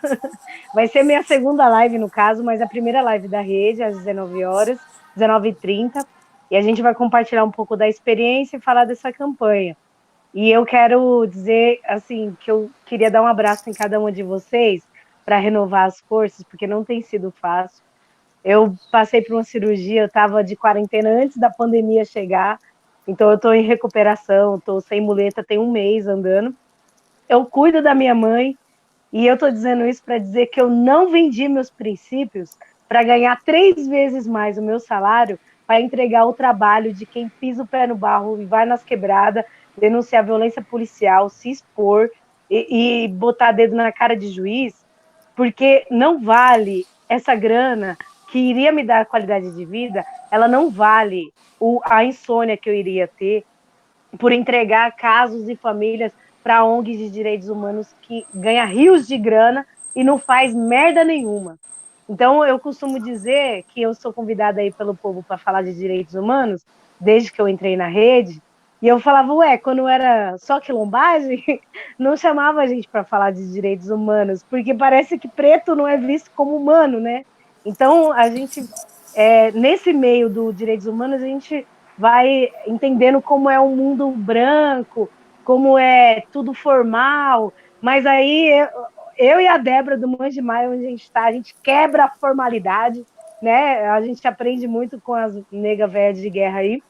Vai ser minha segunda live, no caso, mas a primeira live da rede, às 19 horas, 19h30. E a gente vai compartilhar um pouco da experiência e falar dessa campanha. E eu quero dizer, assim, que eu queria dar um abraço em cada uma de vocês para renovar as forças, porque não tem sido fácil. Eu passei por uma cirurgia, eu estava de quarentena antes da pandemia chegar, então eu estou em recuperação, estou sem muleta, tem 1 mês andando. Eu cuido da minha mãe e eu estou dizendo isso para dizer que eu não vendi meus princípios para ganhar 3 vezes mais o meu salário para entregar o trabalho de quem pisa o pé no barro e vai nas quebradas, denunciar violência policial, se expor e botar dedo na cara de juiz, porque não vale essa grana que iria me dar qualidade de vida, ela não vale a insônia que eu iria ter por entregar casos e famílias para ONGs de direitos humanos que ganha rios de grana e não faz merda nenhuma. Então, eu costumo dizer que eu sou convidada aí pelo povo para falar de direitos humanos, desde que eu entrei na rede, e eu falava, ué, quando era só quilombagem, não chamava a gente para falar de direitos humanos, porque parece que preto não é visto como humano, né? Então, a gente, nesse meio do direitos humanos, a gente vai entendendo como é um mundo branco, como é tudo formal, mas aí eu e a Débora do Mães de Maio, onde a gente está, a gente quebra a formalidade, né? A gente aprende muito com as nega velhas de guerra aí,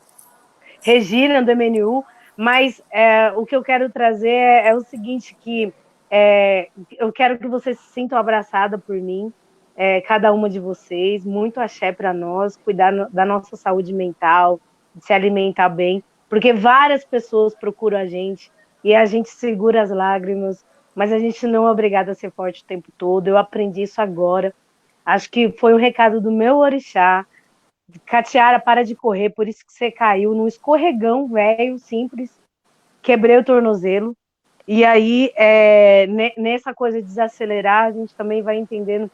Regina do MNU, mas o que eu quero trazer é o seguinte, que eu quero que vocês se sintam abraçadas por mim, cada uma de vocês, muito axé para nós, cuidar da nossa saúde mental, de se alimentar bem, porque várias pessoas procuram a gente e a gente segura as lágrimas, mas a gente não é obrigada a ser forte o tempo todo. Eu aprendi isso agora. Acho que foi um recado do meu orixá. Catiara, para de correr, por isso que você caiu num escorregão velho, simples, quebrei o tornozelo. E aí, nessa coisa de desacelerar, a gente também vai entendendo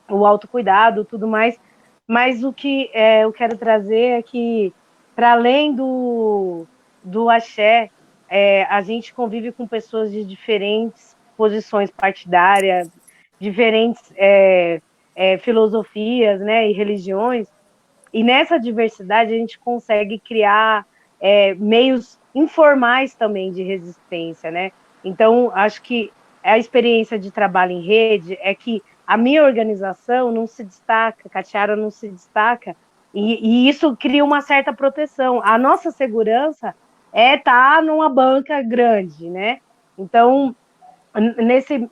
o autocuidado, tudo mais. Mas o que eu quero trazer é que, para além do axé, a gente convive com pessoas de diferentes posições partidárias, diferentes filosofias, né, e religiões, e nessa diversidade a gente consegue criar meios informais também de resistência, né? Então, acho que a experiência de trabalho em rede é que a minha organização não se destaca, a Catiara não se destaca, e isso cria uma certa proteção. A nossa segurança é estar numa banca grande, né? Então,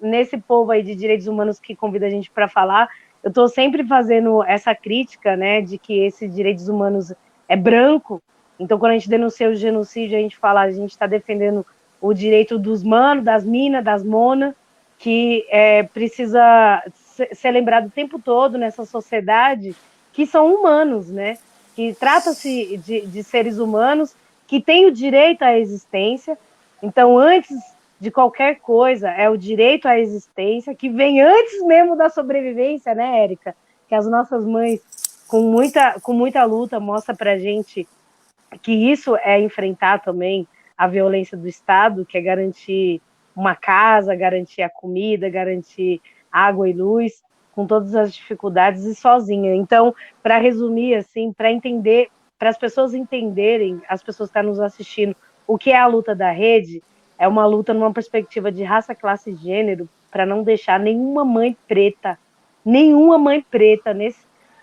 nesse povo aí de direitos humanos que convida a gente para falar, eu estou sempre fazendo essa crítica, né, de que esses direitos humanos é branco. Então, quando a gente denuncia o genocídio, a gente fala, a gente está defendendo o direito dos manos, das minas, das monas, que precisa ser lembrado o tempo todo nessa sociedade, que são humanos, né? Que trata-se de seres humanos que têm o direito à existência. Então, antes de qualquer coisa, é o direito à existência, que vem antes mesmo da sobrevivência, né, Érica? Que as nossas mães, com muita luta, mostra pra gente que isso é enfrentar também a violência do Estado, que é garantir uma casa, garantir a comida, garantir água e luz, com todas as dificuldades e sozinha. Então, para resumir, assim, para entender, para as pessoas entenderem, as pessoas que estão nos assistindo, o que é a luta da rede, é uma luta numa perspectiva de raça, classe e gênero, para não deixar nenhuma mãe preta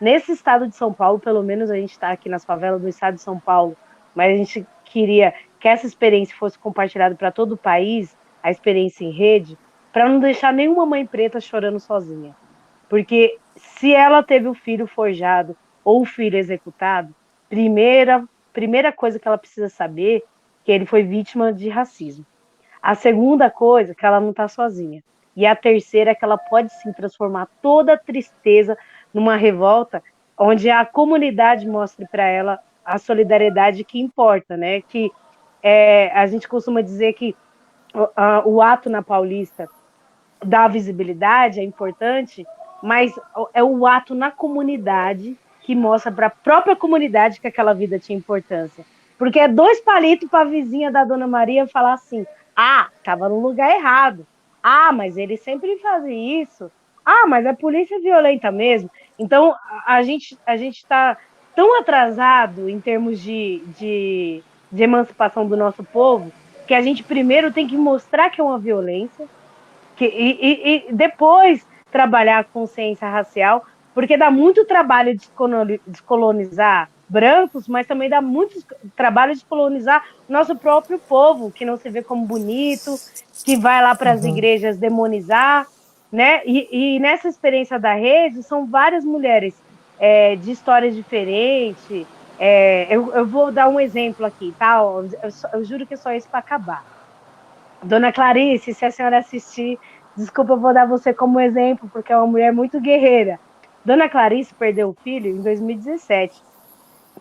nesse estado de São Paulo. Pelo menos a gente está aqui nas favelas do estado de São Paulo, mas a gente queria que essa experiência fosse compartilhada para todo o país, a experiência em rede, para não deixar nenhuma mãe preta chorando sozinha. Porque se ela teve o filho forjado ou o filho executado, primeira coisa que ela precisa saber é que ele foi vítima de racismo. A segunda coisa é que ela não está sozinha. E a terceira é que ela pode sim transformar toda a tristeza numa revolta, onde a comunidade mostre para ela a solidariedade que importa, né? Que a gente costuma dizer que o ato na Paulista da visibilidade é importante, mas é o ato na comunidade que mostra para a própria comunidade que aquela vida tinha importância. Porque é 2 palitos para a vizinha da Dona Maria falar assim: ah, estava no lugar errado. Ah, mas ele sempre fazia isso. Ah, mas a polícia é violenta mesmo. Então, a gente está tão atrasado em termos de emancipação do nosso povo, que a gente primeiro tem que mostrar que é uma violência, e depois trabalhar a consciência racial, porque dá muito trabalho descolonizar brancos, mas também dá muito trabalho descolonizar o nosso próprio povo, que não se vê como bonito, que vai lá para as igrejas demonizar, né? E nessa experiência da rede, são várias mulheres de histórias diferentes. Eu vou dar um exemplo aqui, tá? Eu juro que é só isso para acabar. Dona Clarice, se a senhora assistir, desculpa, eu vou dar você como exemplo, porque é uma mulher muito guerreira. Dona Clarice perdeu o filho em 2017.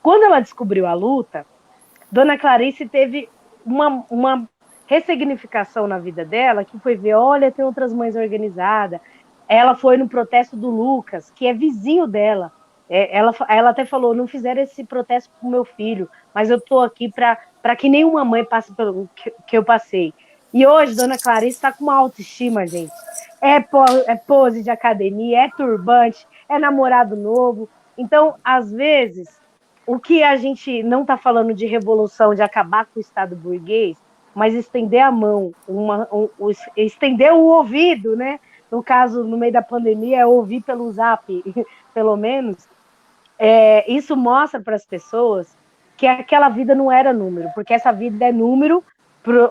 Quando ela descobriu a luta, Dona Clarice teve uma ressignificação na vida dela, que foi ver, olha, tem outras mães organizadas, ela foi no protesto do Lucas, que é vizinho dela. Ela até falou, não fizeram esse protesto com o meu filho, mas eu estou aqui para que nenhuma mãe passe pelo que eu passei. E hoje, dona Clarice está com uma autoestima, gente. É pose de academia, é turbante, é namorado novo. Então, às vezes, o que a gente não está falando de revolução, de acabar com o Estado burguês, mas estender a mão, estender o ouvido, né? No caso, no meio da pandemia, é ouvir pelo Zap, pelo menos. Isso mostra para as pessoas que aquela vida não era número, porque essa vida é número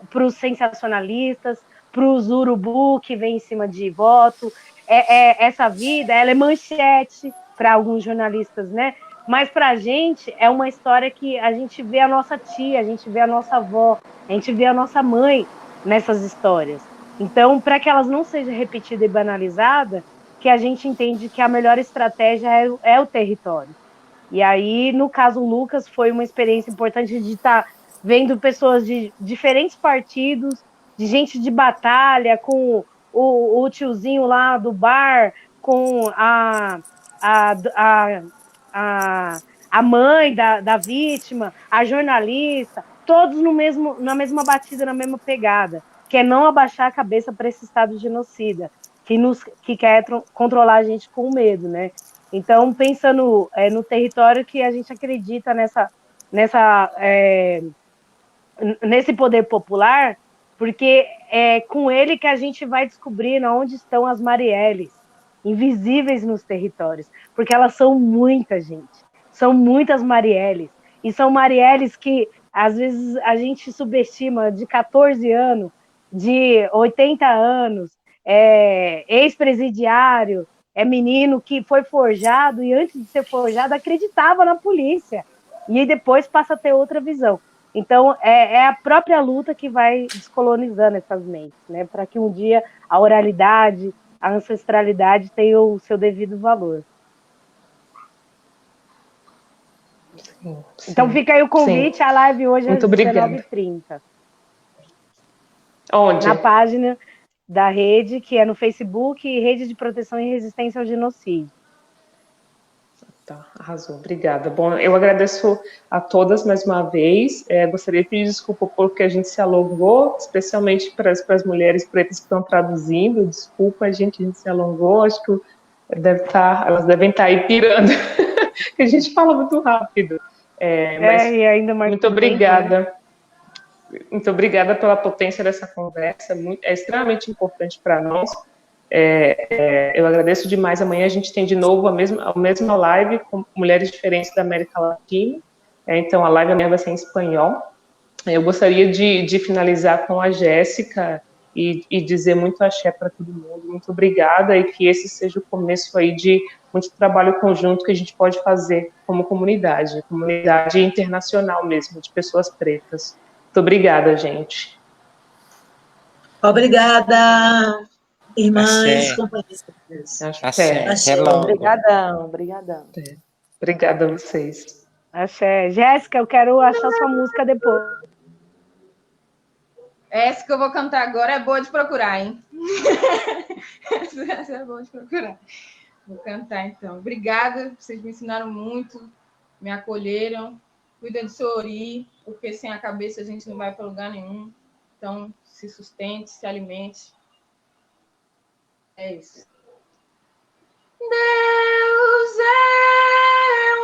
para os sensacionalistas, para os urubu que vem em cima de voto. Essa vida, ela é manchete para alguns jornalistas, né? Mas para a gente é uma história que a gente vê a nossa tia, a gente vê a nossa avó, a gente vê a nossa mãe nessas histórias. Então, para que elas não sejam repetidas e banalizadas, que a gente entende que a melhor estratégia é o território. E aí, no caso, o Lucas foi uma experiência importante de estar vendo pessoas de diferentes partidos, de gente de batalha, com o tiozinho lá do bar, com a mãe da vítima, a jornalista, todos na mesma batida, na mesma pegada, que é não abaixar a cabeça para esse Estado genocida, que quer controlar a gente com medo, né? Então, pensando no território que a gente acredita nesse poder popular, porque é com ele que a gente vai descobrindo onde estão as Marielles, invisíveis nos territórios, porque elas são muita gente, são muitas Marielles, e são Marielles que às vezes a gente subestima, de 14 anos, de 80 anos, ex-presidiário, menino que foi forjado e antes de ser forjado acreditava na polícia, e aí depois passa a ter outra visão. Então, é a própria luta que vai descolonizando essas mentes, né? Para que um dia a oralidade, a ancestralidade tenha o seu devido valor. Sim. Então, fica aí o convite, a live hoje Muito às obrigada. 19h30. Onde? Na página da rede, que é no Facebook, Rede de Proteção e Resistência ao Genocídio. Tá, arrasou, obrigada. Bom, eu agradeço a todas mais uma vez. Gostaria de pedir desculpa porque a gente se alongou, especialmente para as mulheres pretas que estão traduzindo. Desculpa, a gente se alongou. Acho que elas devem estar aí pirando, que a gente fala muito rápido. Mas e ainda mais muito obrigada. Muito obrigada pela potência dessa conversa. É extremamente importante para nós. Eu agradeço demais. Amanhã a gente tem de novo a mesma live com mulheres diferentes da América Latina. Então a live amanhã vai ser em espanhol. Eu gostaria de finalizar com a Jéssica e dizer muito axé para todo mundo. Muito obrigada, e que esse seja o começo aí de muito trabalho conjunto que a gente pode fazer como comunidade internacional mesmo, de pessoas pretas. Muito obrigada, gente. Obrigada, irmãs, Axé. companheiras. Axé. Até logo. Obrigadão. Obrigada a vocês. Axé. Jéssica, eu quero achar sua música depois. Essa que eu vou cantar agora é boa de procurar, hein? Essa é boa de procurar. Vou cantar, então. Obrigada, vocês me ensinaram muito, me acolheram. Cuida de Sori, porque sem a cabeça a gente não vai para lugar nenhum. Então, se sustente, se alimente. É isso. Deus é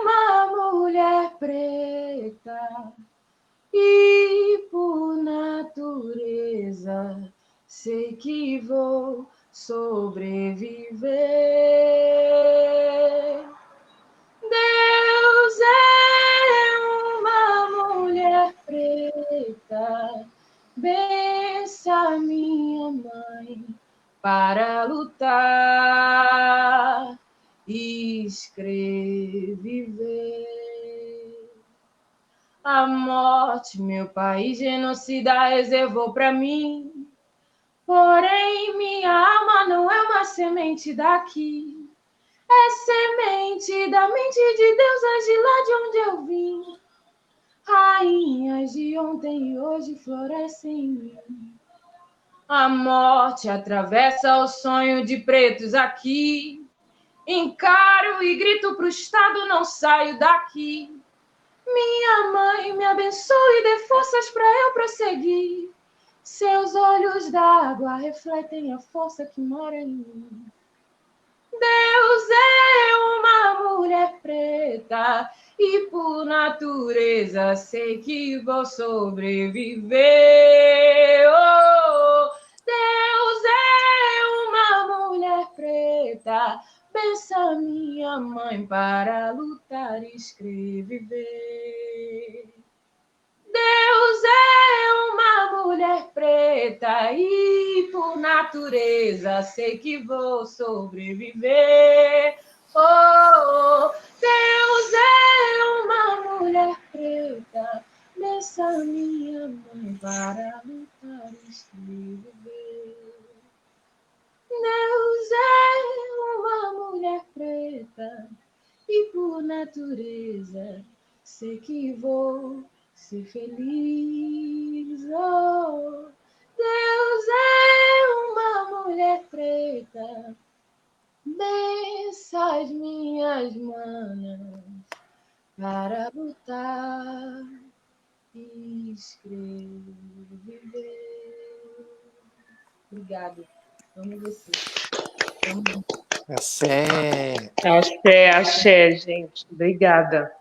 uma mulher preta e por natureza sei que vou sobreviver. Deus é uma mulher preta, bença minha mãe para lutar e escrever. A morte, meu pai genocida reservou para mim. Porém, minha alma não é uma semente daqui. É semente da mente de Deus, de lá de onde eu vim. Rainhas de ontem e hoje florescem em mim. A morte atravessa o sonho de pretos aqui. Encaro e grito pro Estado, não saio daqui. Minha mãe me abençoe e dê forças para eu prosseguir. Seus olhos d'água refletem a força que mora em mim. Deus é uma mulher preta e por natureza sei que vou sobreviver. Oh, Deus é uma mulher preta, bença minha mãe para lutar e escrever. Deus é uma mulher preta e por natureza sei que vou sobreviver. Oh, Deus é uma mulher preta, bença minha mãe para lutar e escrever. Deus é uma mulher preta e por natureza sei que vou ser feliz. Oh, Deus é uma mulher preta, bença as minhas manas para lutar e escrever. Obrigada. Vamos você. Axé. Axé, axé, gente. Obrigada.